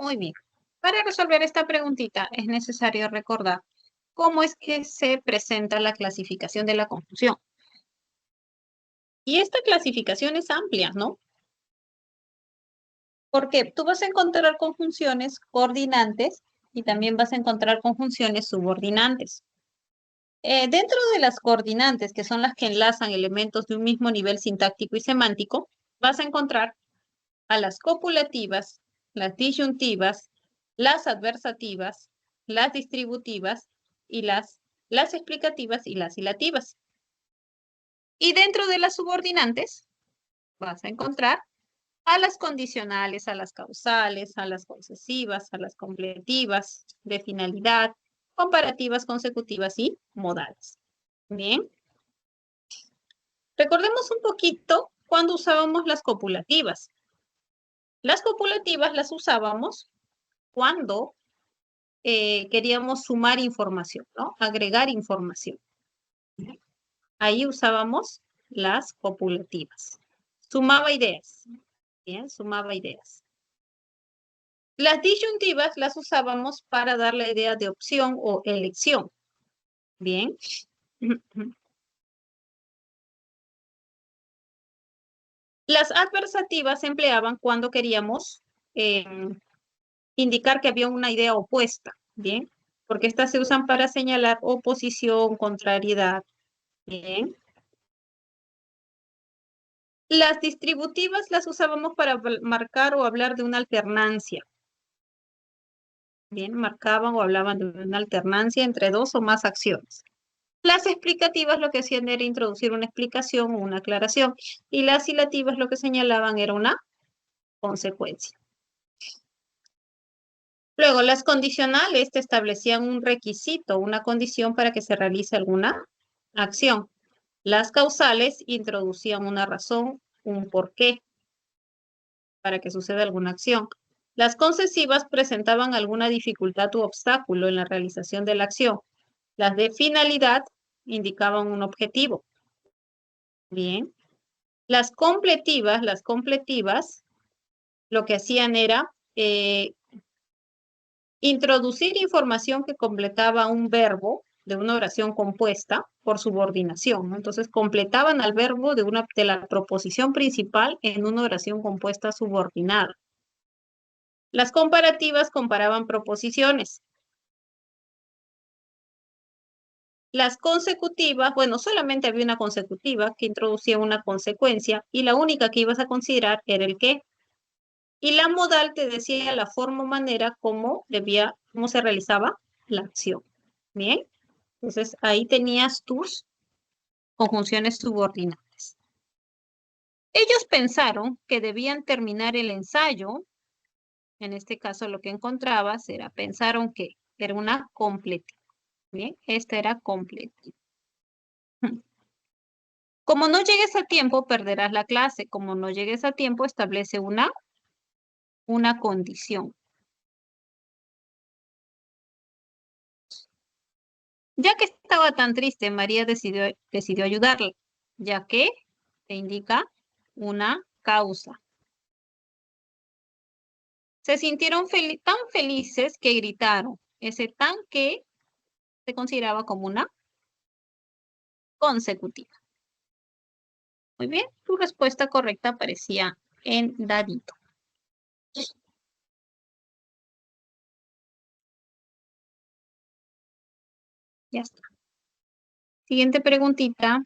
Muy bien. Para resolver esta preguntita es necesario recordar cómo es que se presenta la clasificación de la conjunción. Y esta clasificación es amplia, ¿no? Porque tú vas a encontrar conjunciones coordinantes y también vas a encontrar conjunciones subordinantes. Dentro de las coordinantes, que son las que enlazan elementos de un mismo nivel sintáctico y semántico, vas a encontrar a las copulativas, las disyuntivas, las adversativas, las distributivas y las explicativas y las ilativas. Y dentro de las subordinantes vas a encontrar a las condicionales, a las causales, a las concesivas, a las completivas, de finalidad, comparativas, consecutivas y modales. Bien. Recordemos un poquito cuando usábamos las copulativas. Las copulativas las usábamos cuando queríamos sumar información, ¿no? Agregar información. Ahí usábamos las copulativas. Sumaba ideas. Bien, sumaba ideas. Las disyuntivas las usábamos para dar la idea de opción o elección. Bien. Las adversativas se empleaban cuando queríamos indicar que había una idea opuesta. Bien. Porque estas se usan para señalar oposición, contrariedad. Bien. Las distributivas las usábamos para marcar o hablar de una alternancia. Bien, marcaban o hablaban de una alternancia entre dos o más acciones. Las explicativas lo que hacían era introducir una explicación o una aclaración. Y las ilativas lo que señalaban era una consecuencia. Luego, las condicionales te establecían un requisito, una condición para que se realice alguna acción. Las causales introducían una razón, un porqué para que suceda alguna acción. Las concesivas presentaban alguna dificultad u obstáculo en la realización de la acción. Las de finalidad indicaban un objetivo. Bien. Las completivas, lo que hacían era introducir información que completaba un verbo de una oración compuesta por subordinación, ¿no? Entonces completaban al verbo de la proposición principal en una oración compuesta subordinada. Las comparativas comparaban proposiciones. Las consecutivas, bueno, solamente había una consecutiva que introducía una consecuencia y la única que ibas a considerar era el qué. Y la modal te decía la forma o manera cómo se realizaba la acción. Bien, entonces ahí tenías tus conjunciones subordinadas. Ellos pensaron que debían terminar el ensayo. En este caso lo que encontrabas pensaron que era una completiva. Bien, esta era completiva. Como no llegues a tiempo, perderás la clase. Como no llegues a tiempo, establece una condición. Ya que estaba tan triste, María decidió ayudarla, ya que te indica una causa. Se sintieron tan felices que gritaron. Ese tan que se consideraba como una consecutiva. Muy bien, tu respuesta correcta aparecía en dadito. Ya está. Siguiente preguntita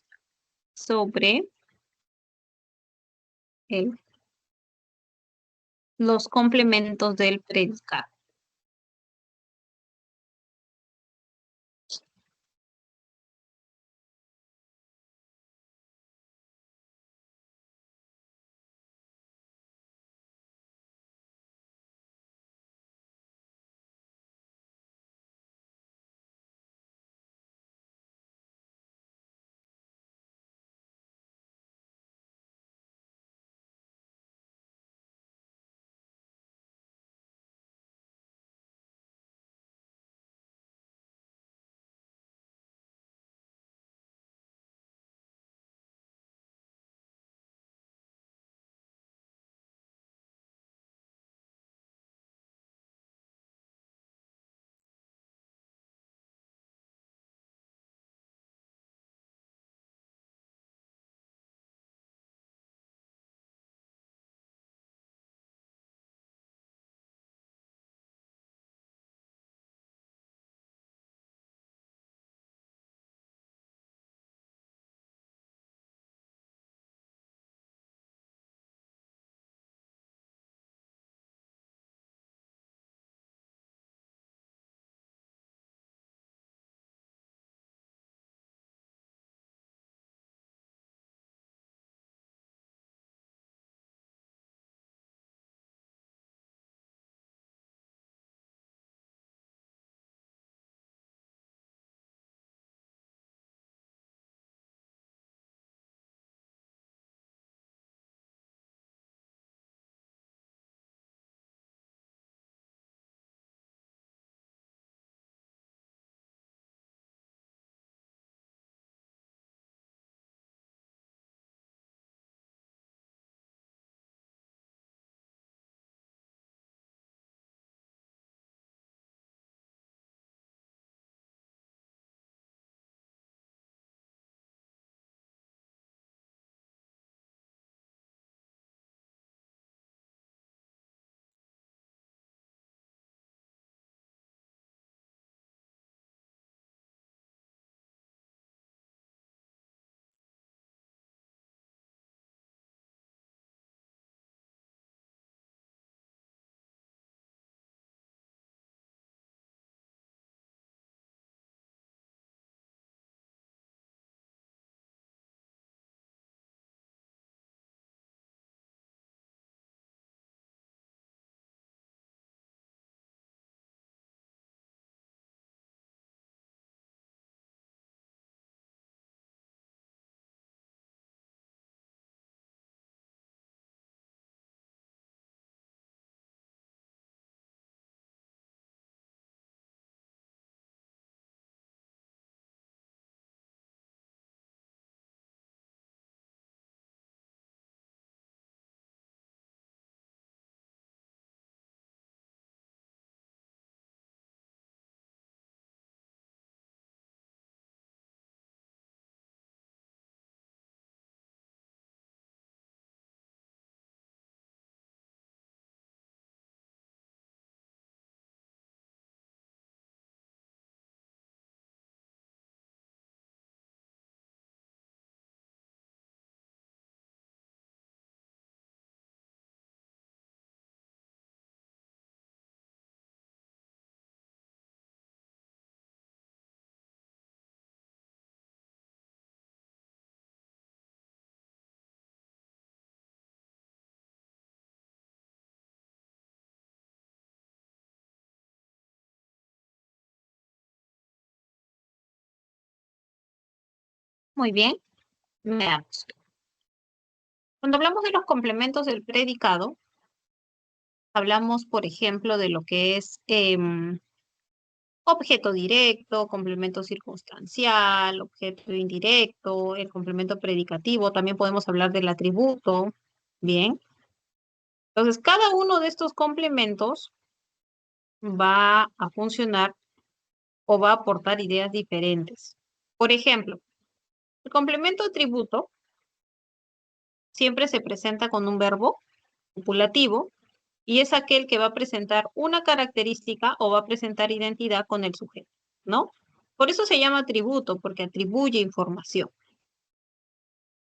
sobre los complementos del predicado. Muy bien, veamos. Cuando hablamos de los complementos del predicado, hablamos, por ejemplo, de lo que es objeto directo, complemento circunstancial, objeto indirecto, el complemento predicativo. También podemos hablar del atributo. Bien. Entonces, cada uno de estos complementos va a funcionar o va a aportar ideas diferentes. Por ejemplo, el complemento atributo siempre se presenta con un verbo copulativo y es aquel que va a presentar una característica o va a presentar identidad con el sujeto, ¿no? Por eso se llama atributo, porque atribuye información.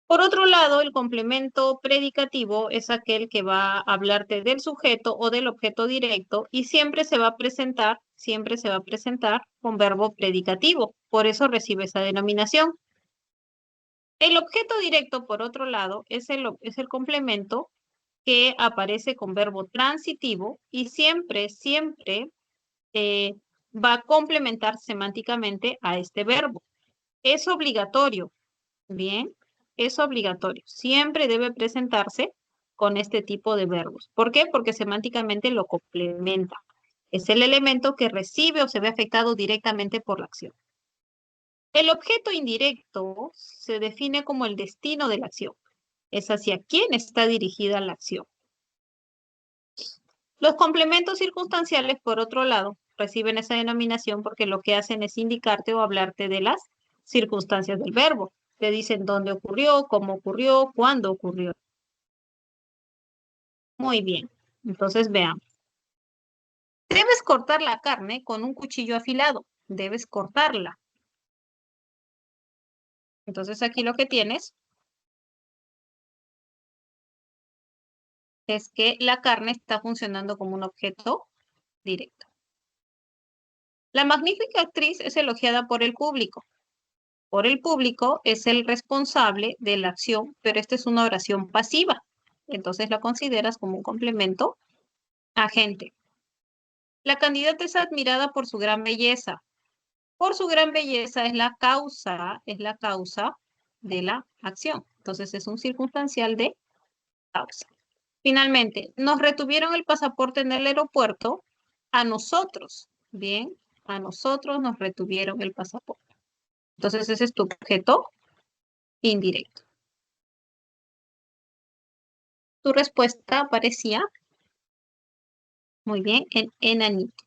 Por otro lado, el complemento predicativo es aquel que va a hablarte del sujeto o del objeto directo y siempre se va a presentar con verbo predicativo. Por eso recibe esa denominación. El objeto directo, por otro lado, es el complemento que aparece con verbo transitivo y siempre eh, va a complementar semánticamente a este verbo. Es obligatorio, bien, es obligatorio. Siempre debe presentarse con este tipo de verbos. ¿Por qué? Porque semánticamente lo complementa. Es el elemento que recibe o se ve afectado directamente por la acción. El objeto indirecto se define como el destino de la acción. Es hacia quién está dirigida la acción. Los complementos circunstanciales, por otro lado, reciben esa denominación porque lo que hacen es indicarte o hablarte de las circunstancias del verbo. Te dicen dónde ocurrió, cómo ocurrió, cuándo ocurrió. Muy bien. Entonces veamos. Debes cortar la carne con un cuchillo afilado. Debes cortarla. Entonces aquí lo que tienes es que la carne está funcionando como un objeto directo. La magnífica actriz es elogiada por el público. Por el público es el responsable de la acción, pero esta es una oración pasiva. Entonces la consideras como un complemento agente. La candidata es admirada por su gran belleza. Por su gran belleza es la causa de la acción. Entonces es un circunstancial de causa. Finalmente, nos retuvieron el pasaporte en el aeropuerto a nosotros. Bien, a nosotros nos retuvieron el pasaporte. Entonces ese es tu objeto indirecto. Tu respuesta aparecía muy bien en enanito.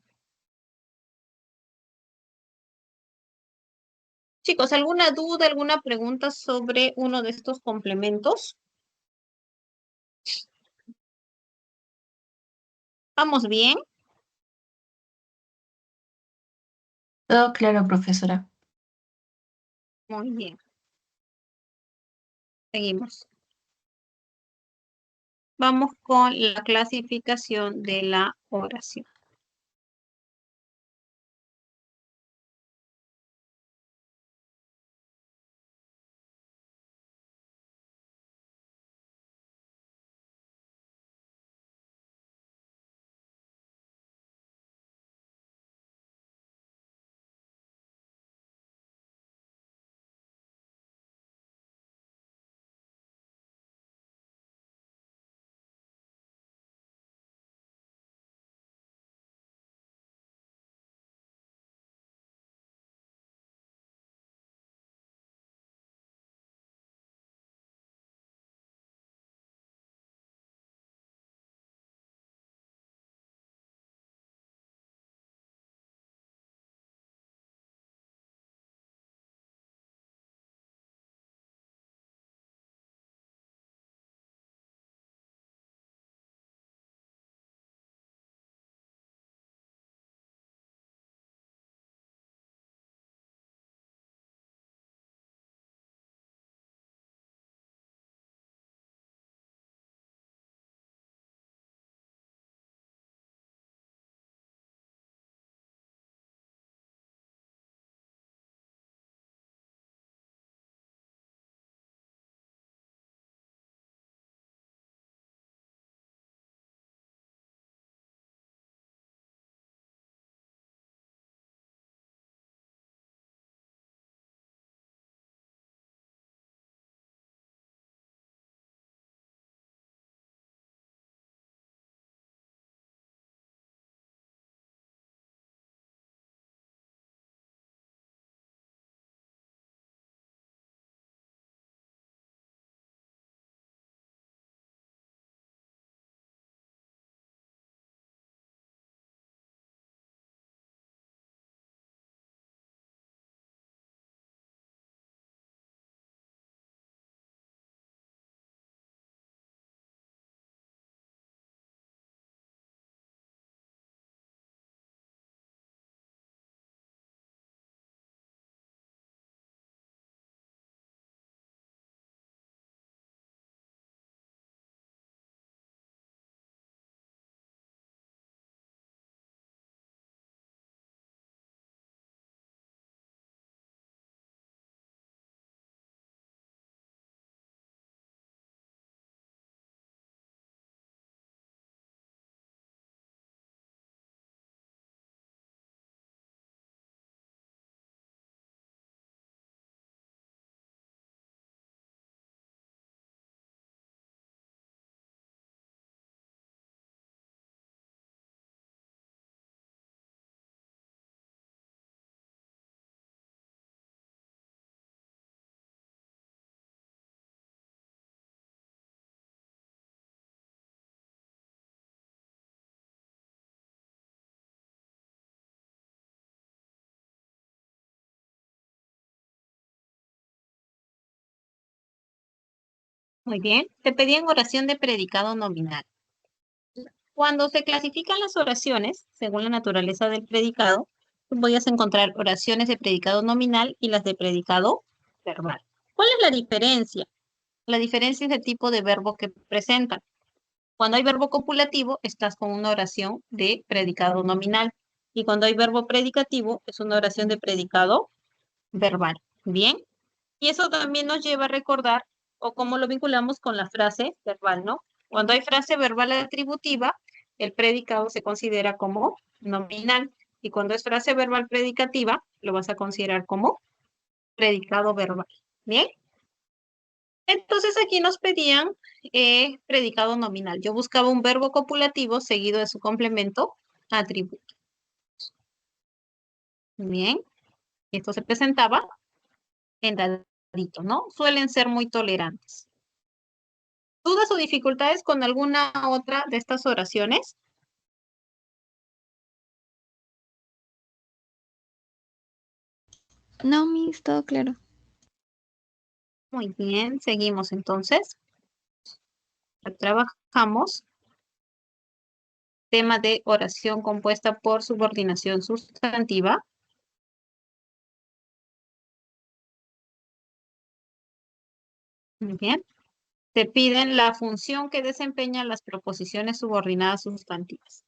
Chicos, ¿alguna duda, alguna pregunta sobre uno de estos complementos? ¿Vamos bien? Todo claro, profesora. Muy bien. Seguimos. Vamos con la clasificación de la oración. Muy bien. Te pedían oración de predicado nominal. Cuando se clasifican las oraciones, según la naturaleza del predicado, tú podías encontrar oraciones de predicado nominal y las de predicado verbal. ¿Cuál es la diferencia? La diferencia es el tipo de verbo que presentan. Cuando hay verbo copulativo, estás con una oración de predicado nominal. Y cuando hay verbo predicativo, es una oración de predicado verbal. Bien. Y eso también nos lleva a recordar o cómo lo vinculamos con la frase verbal, ¿no? Cuando hay frase verbal atributiva, el predicado se considera como nominal. Y cuando es frase verbal predicativa, lo vas a considerar como predicado verbal. Bien. Entonces aquí nos pedían predicado nominal. Yo buscaba un verbo copulativo seguido de su complemento atributo. Bien. Esto se presentaba en dadito, ¿no? Suelen ser muy tolerantes. ¿Dudas o dificultades con alguna otra de estas oraciones? No, Miss, todo claro. Muy bien, seguimos entonces. Trabajamos tema de oración compuesta por subordinación sustantiva. Muy bien. Te piden la función que desempeñan las proposiciones subordinadas sustantivas.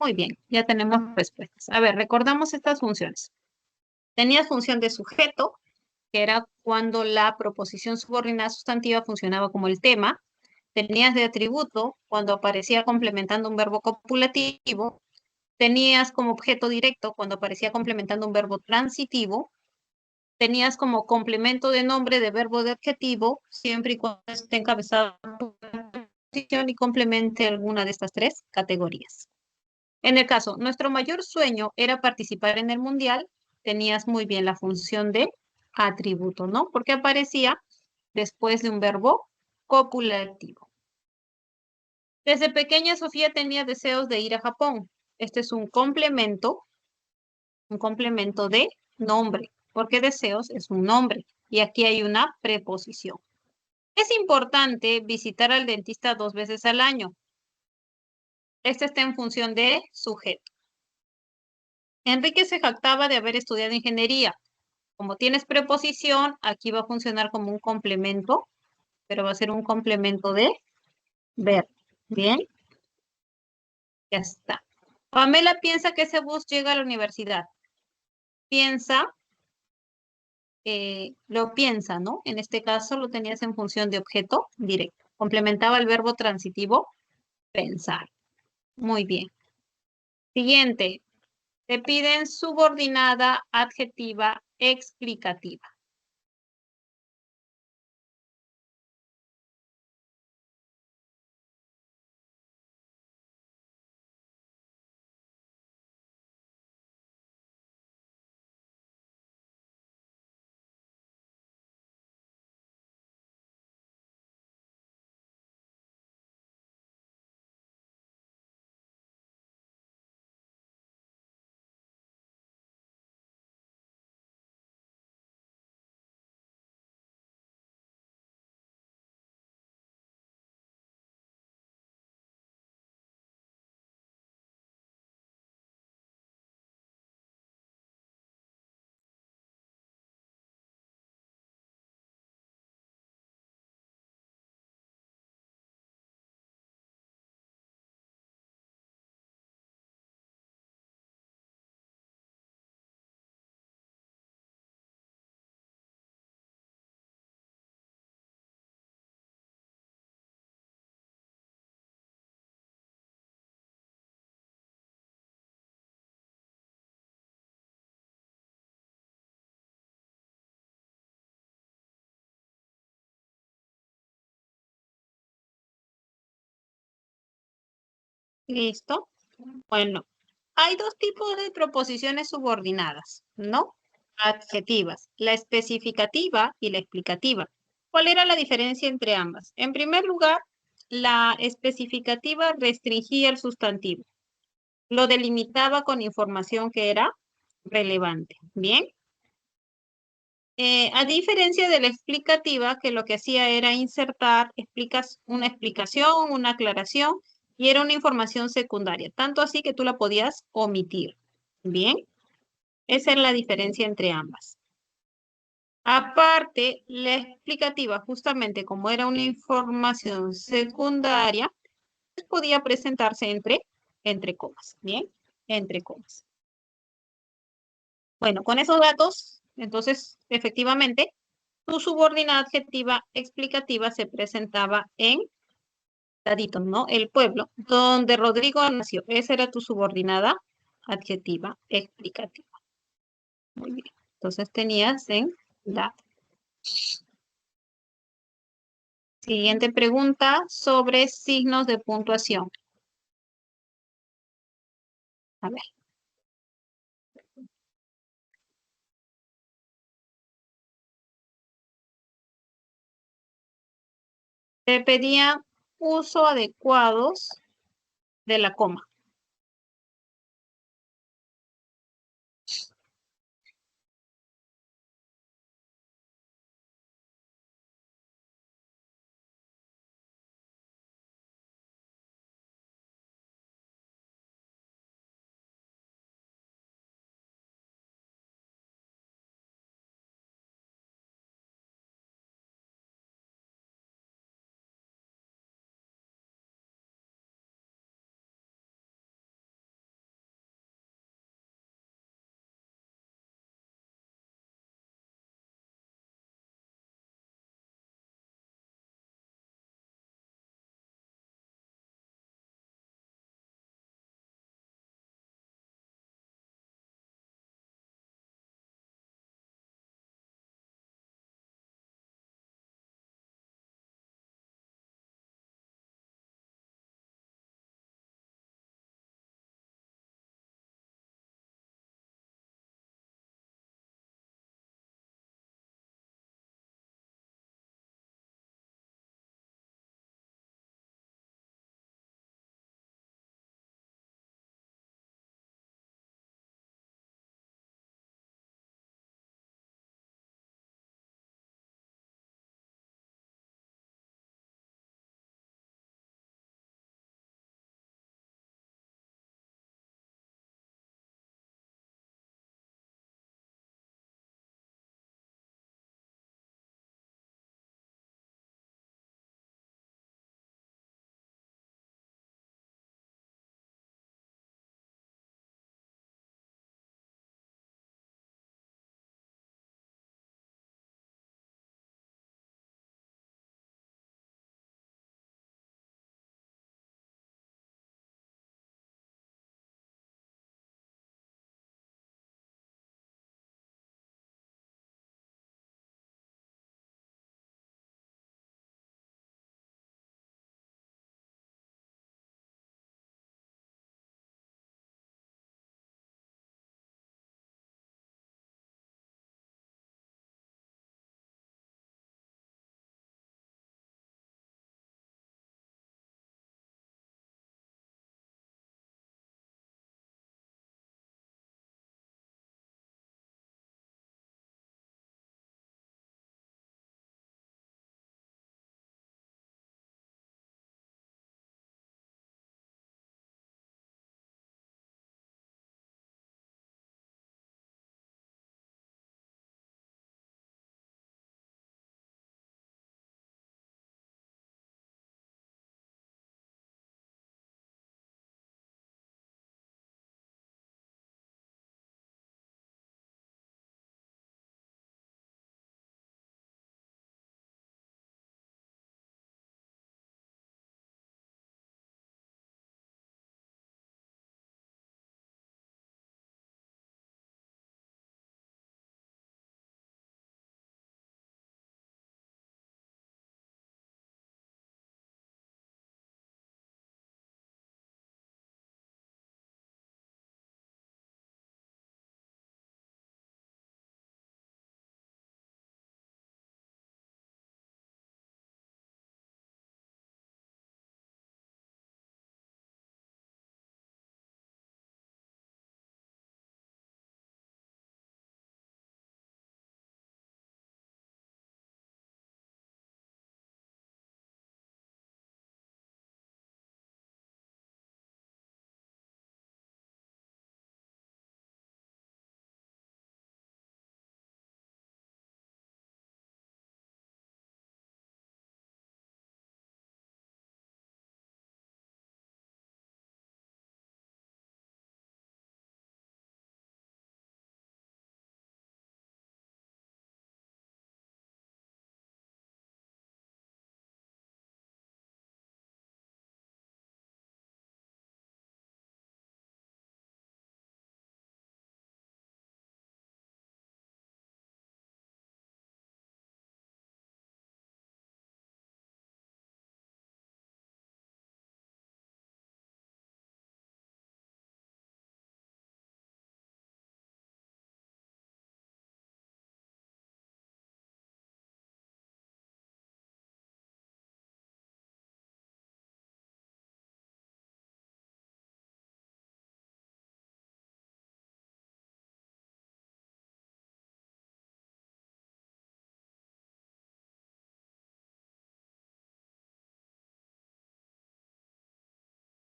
Muy bien, ya tenemos respuestas. A ver, recordamos estas funciones. Tenías función de sujeto, que era cuando la proposición subordinada sustantiva funcionaba como el tema. Tenías de atributo, cuando aparecía complementando un verbo copulativo. Tenías como objeto directo, cuando aparecía complementando un verbo transitivo. Tenías como complemento de nombre de verbo de adjetivo, siempre y cuando esté encabezado por una preposición y complemente alguna de estas tres categorías. En el caso, nuestro mayor sueño era participar en el mundial, tenías muy bien la función de atributo, ¿no? Porque aparecía después de un verbo copulativo. Desde pequeña Sofía tenía deseos de ir a Japón. Este es un complemento de nombre, porque deseos es un nombre y aquí hay una preposición. Es importante visitar al dentista 2 veces al año. Este está en función de sujeto. Enrique se jactaba de haber estudiado ingeniería. Como tienes preposición, aquí va a funcionar como un complemento, pero va a ser un complemento de verbo. Bien, ya está. Pamela piensa que ese bus llega a la universidad. Piensa, lo piensa, ¿no? En este caso lo tenías en función de objeto directo. Complementaba el verbo transitivo pensar. Muy bien. Siguiente. Te piden subordinada, adjetiva, explicativa. ¿Listo? Bueno, hay dos tipos de proposiciones subordinadas, ¿no? Adjetivas, la especificativa y la explicativa. ¿Cuál era la diferencia entre ambas? En primer lugar, la especificativa restringía el sustantivo, lo delimitaba con información que era relevante. Bien. A diferencia de la explicativa, que lo que hacía era insertar una explicación, una aclaración, y era una información secundaria, tanto así que tú la podías omitir. Bien, esa es la diferencia entre ambas. Aparte, la explicativa, justamente como era una información secundaria, podía presentarse entre comas. Bien, entre comas. Bueno, con esos datos, entonces, efectivamente, tu subordinada adjetiva explicativa se presentaba en Ladito, ¿no? El pueblo, donde Rodrigo nació. Esa era tu subordinada adjetiva explicativa. Muy bien. Entonces tenías en la siguiente pregunta sobre signos de puntuación. A ver. Te pedía uso adecuados de la coma.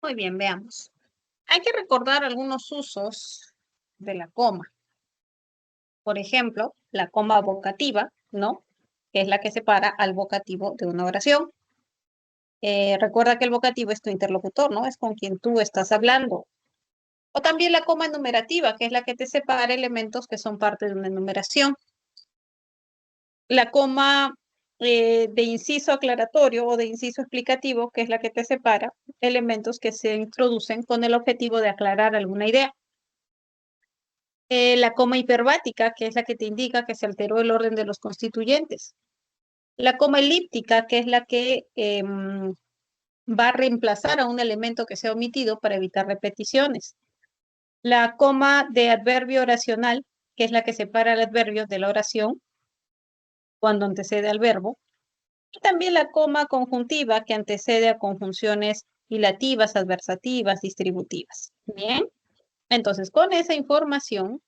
Muy bien, veamos. Hay que recordar algunos usos de la coma. Por ejemplo, la coma vocativa, ¿no? Que es la que separa al vocativo de una oración. Recuerda que el vocativo es tu interlocutor, ¿no? Es con quien tú estás hablando. O también la coma enumerativa, que es la que te separa elementos que son parte de una enumeración. La coma de inciso aclaratorio o de inciso explicativo, que es la que te separa elementos que se introducen con el objetivo de aclarar alguna idea. La coma hiperbática, que es la que te indica que se alteró el orden de los constituyentes. La coma elíptica, que es la que va a reemplazar a un elemento que se ha omitido para evitar repeticiones. La coma de adverbio oracional, que es la que separa el adverbio de la oración cuando antecede al verbo. Y también la coma conjuntiva, que antecede a conjunciones ilativas, adversativas, distributivas. Bien, entonces con esa información,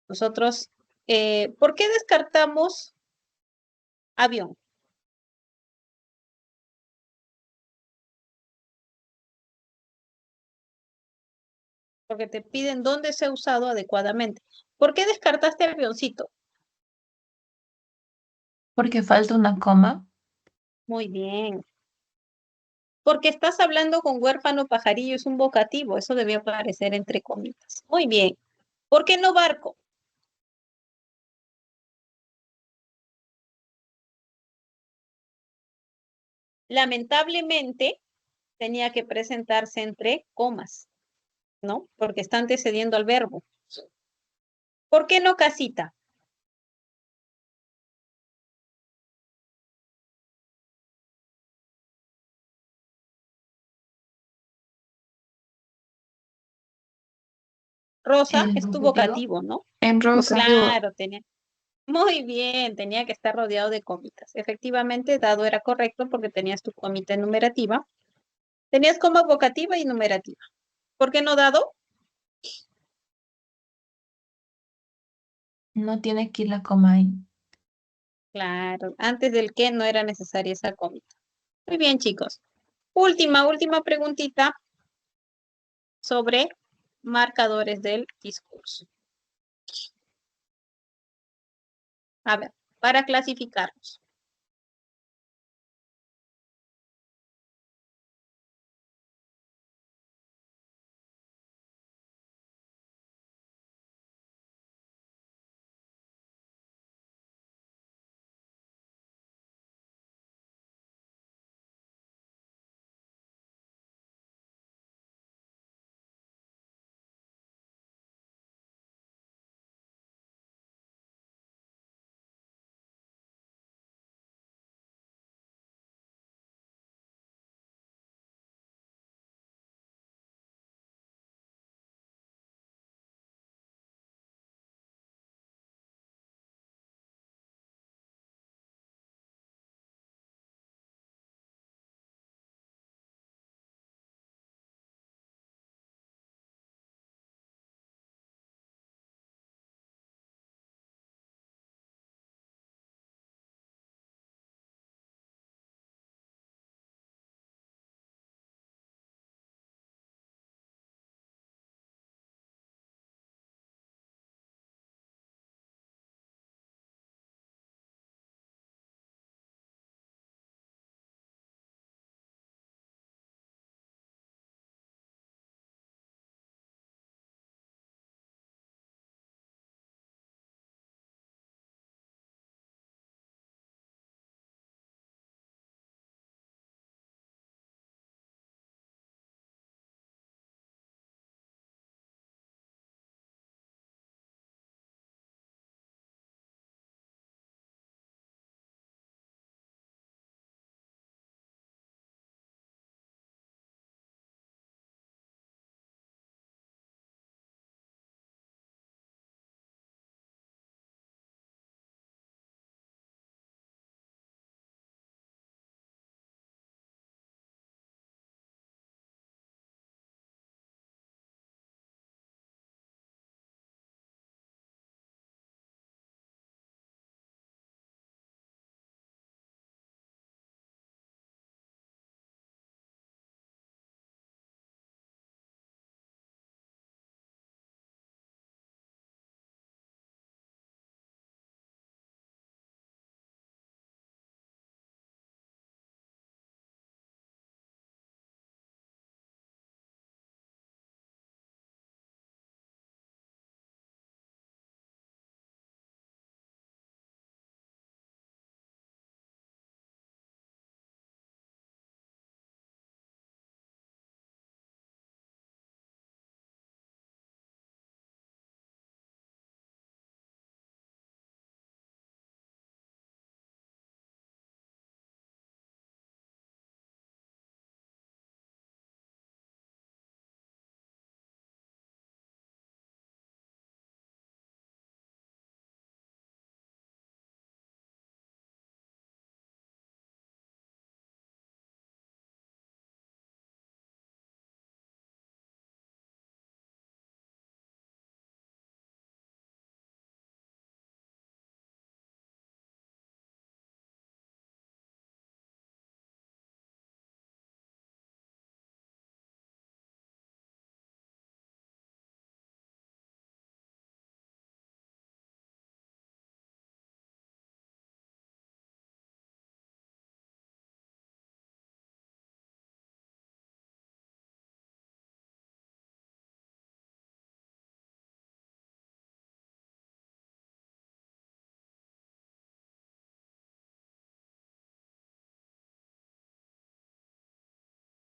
nosotros, ¿por qué descartamos avión? Porque te piden dónde se ha usado adecuadamente. ¿Por qué descartaste avioncito? Porque falta una coma. Muy bien. Porque estás hablando con huérfano pajarillo, es un vocativo, eso debió aparecer entre comillas. Muy bien. ¿Por qué no barco? Lamentablemente tenía que presentarse entre comas, ¿no? Porque está antecediendo al verbo. ¿Por qué no casita? Rosa El es tu vocativo. vocativo, ¿no? En rosa. Claro, tenía. Muy bien, tenía que estar rodeado de comitas. Efectivamente, dado era correcto porque tenías tu comita enumerativa. Tenías coma vocativa y numerativa. ¿Por qué no dado? No tiene que ir la coma ahí. Claro, antes del que no era necesaria esa comita. Muy bien, chicos. Última preguntita sobre marcadores del discurso. A ver, para clasificarlos.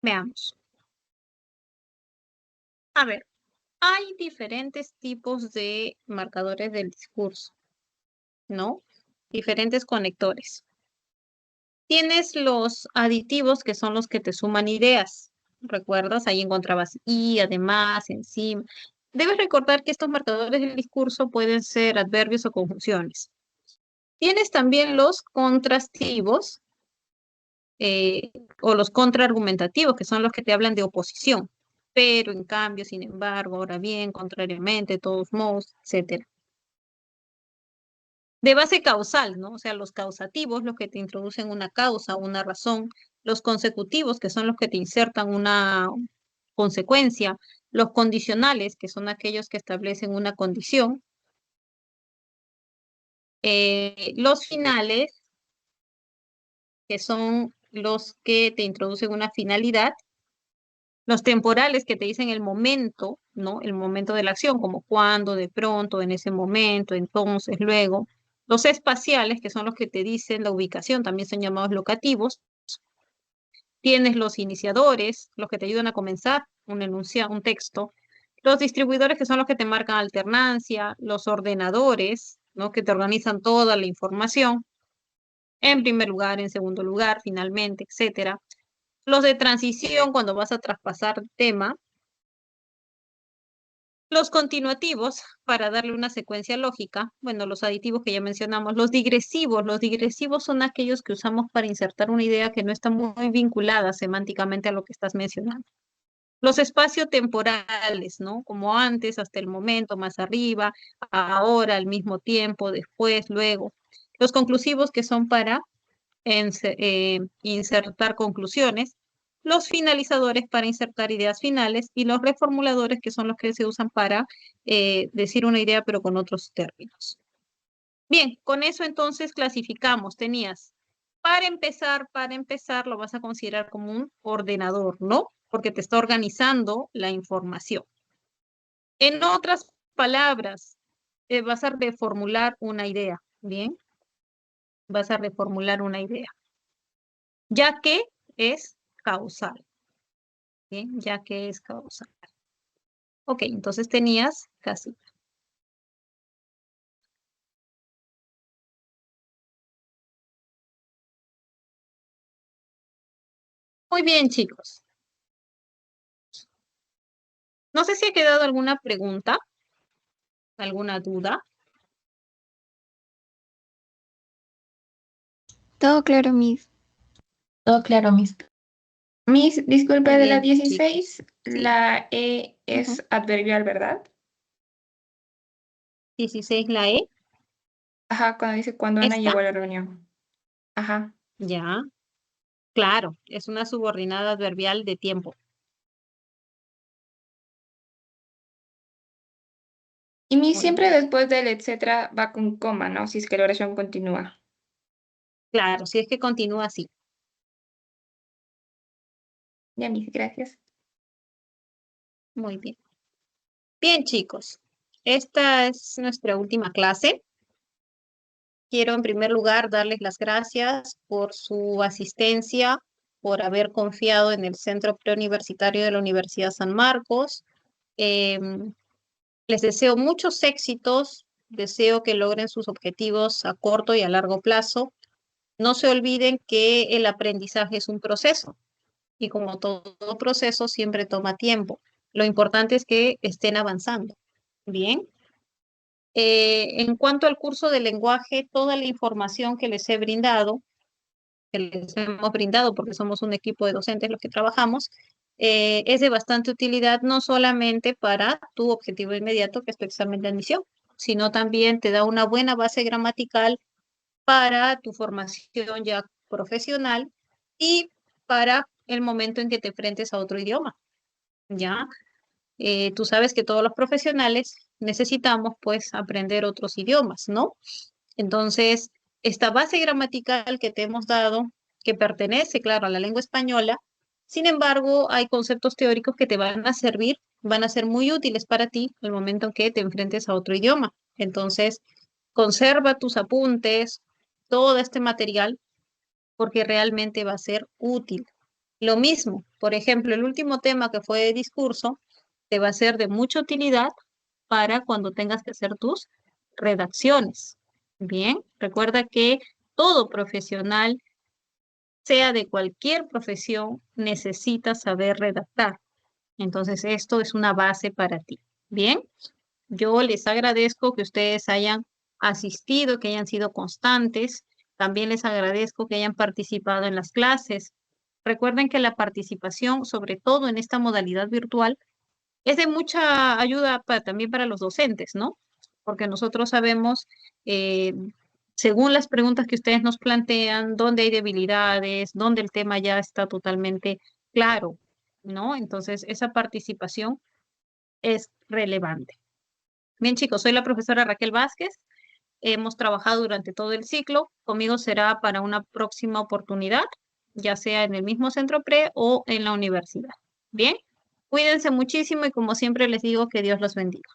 Veamos. A ver, hay diferentes tipos de marcadores del discurso, ¿no? Diferentes conectores. Tienes los aditivos, que son los que te suman ideas. ¿Recuerdas? Ahí encontrabas y, además, encima. Debes recordar que estos marcadores del discurso pueden ser adverbios o conjunciones. Tienes también los contrastivos o los contraargumentativos, que son los que te hablan de oposición. Pero, en cambio, sin embargo, ahora bien, contrariamente, de todos modos, etcétera. De base causal, ¿no? O sea, los causativos, los que te introducen una causa, una razón, los consecutivos, que son los que te insertan una consecuencia, los condicionales, que son aquellos que establecen una condición, los finales, que son los que te introducen una finalidad, los temporales, que te dicen el momento, ¿no? El momento de la acción, como cuándo, de pronto, en ese momento, entonces, luego. Los espaciales, que son los que te dicen la ubicación, también son llamados locativos. Tienes los iniciadores, los que te ayudan a comenzar un enunciado, un texto. Los distribuidores, que son los que te marcan alternancia. Los ordenadores, ¿no? Que te organizan toda la información. En primer lugar, en segundo lugar, finalmente, etcétera. Los de transición, cuando vas a traspasar tema. Los continuativos, para darle una secuencia lógica, bueno, los aditivos que ya mencionamos, los digresivos son aquellos que usamos para insertar una idea que no está muy vinculada semánticamente a lo que estás mencionando. Los espaciotemporales, ¿no? Como antes, hasta el momento, más arriba, ahora, al mismo tiempo, después, luego. Los conclusivos, que son para insertar conclusiones, los finalizadores para insertar ideas finales y los reformuladores, que son los que se usan para decir una idea pero con otros términos. Bien, con eso entonces clasificamos. Tenías, para empezar, lo vas a considerar como un ordenador, ¿no? Porque te está organizando la información. En otras palabras, vas a reformular una idea, ¿bien? Vas a reformular una idea, ya que es causal. Bien, ya que es causal. Ok, entonces tenías casi. Muy bien, chicos. No sé si ha quedado alguna pregunta, alguna duda. Todo claro, Miss. Todo claro, Miss. Miss, disculpe, Muy de la bien, chicos. 16, Sí. la E es Ujú. adverbial, ¿verdad? 16, la E. Ajá, cuando dice cuando Ana Esta. llegó a la reunión. Ajá. Ya. Claro, es una subordinada adverbial de tiempo. Y Miss Muy siempre bien. después del etcétera va con coma, ¿no? Si es que la oración continúa. Claro, si es que continúa así. Ya, Miss, gracias. Muy bien. Bien, chicos. Esta es nuestra última clase. Quiero en primer lugar darles las gracias por su asistencia, por haber confiado en el Centro Preuniversitario de la Universidad San Marcos. Em, Les deseo muchos éxitos, deseo que logren sus objetivos a corto y a largo plazo. No se olviden que el aprendizaje es un proceso y como todo proceso siempre toma tiempo. Lo importante es que estén avanzando. Bien. En cuanto al curso de lenguaje, toda la información que les he brindado, que les hemos brindado porque somos un equipo de docentes los que trabajamos, es de bastante utilidad no solamente para tu objetivo inmediato, que es tu examen de admisión, sino también te da una buena base gramatical para tu formación ya profesional y para el momento en que te enfrentes a otro idioma, ¿ya? Tú sabes que todos los profesionales necesitamos pues aprender otros idiomas, ¿no? Entonces, esta base gramatical que te hemos dado, que pertenece, claro, a la lengua española, sin embargo, hay conceptos teóricos que te van a servir, van a ser muy útiles para ti en el momento en que te enfrentes a otro idioma. Entonces, conserva tus apuntes, todo este material, porque realmente va a ser útil. Lo mismo, por ejemplo, el último tema que fue de discurso te va a ser de mucha utilidad para cuando tengas que hacer tus redacciones. Bien, recuerda que todo profesional, sea de cualquier profesión, necesita saber redactar. Entonces, esto es una base para ti. Bien, yo les agradezco que ustedes hayan asistido, que hayan sido constantes. También les agradezco que hayan participado en las clases. Recuerden que la participación, sobre todo en esta modalidad virtual, es de mucha ayuda también para los docentes, ¿no? Porque nosotros sabemos, eh, según las preguntas que ustedes nos plantean, dónde hay debilidades, dónde el tema ya está totalmente claro, ¿no? Entonces, esa participación es relevante. Bien, chicos, soy la profesora Raquel Vázquez. Hemos trabajado durante todo el ciclo. Conmigo será para una próxima oportunidad, ya sea en el mismo centro pre o en la universidad. Bien, cuídense muchísimo y como siempre les digo, que Dios los bendiga.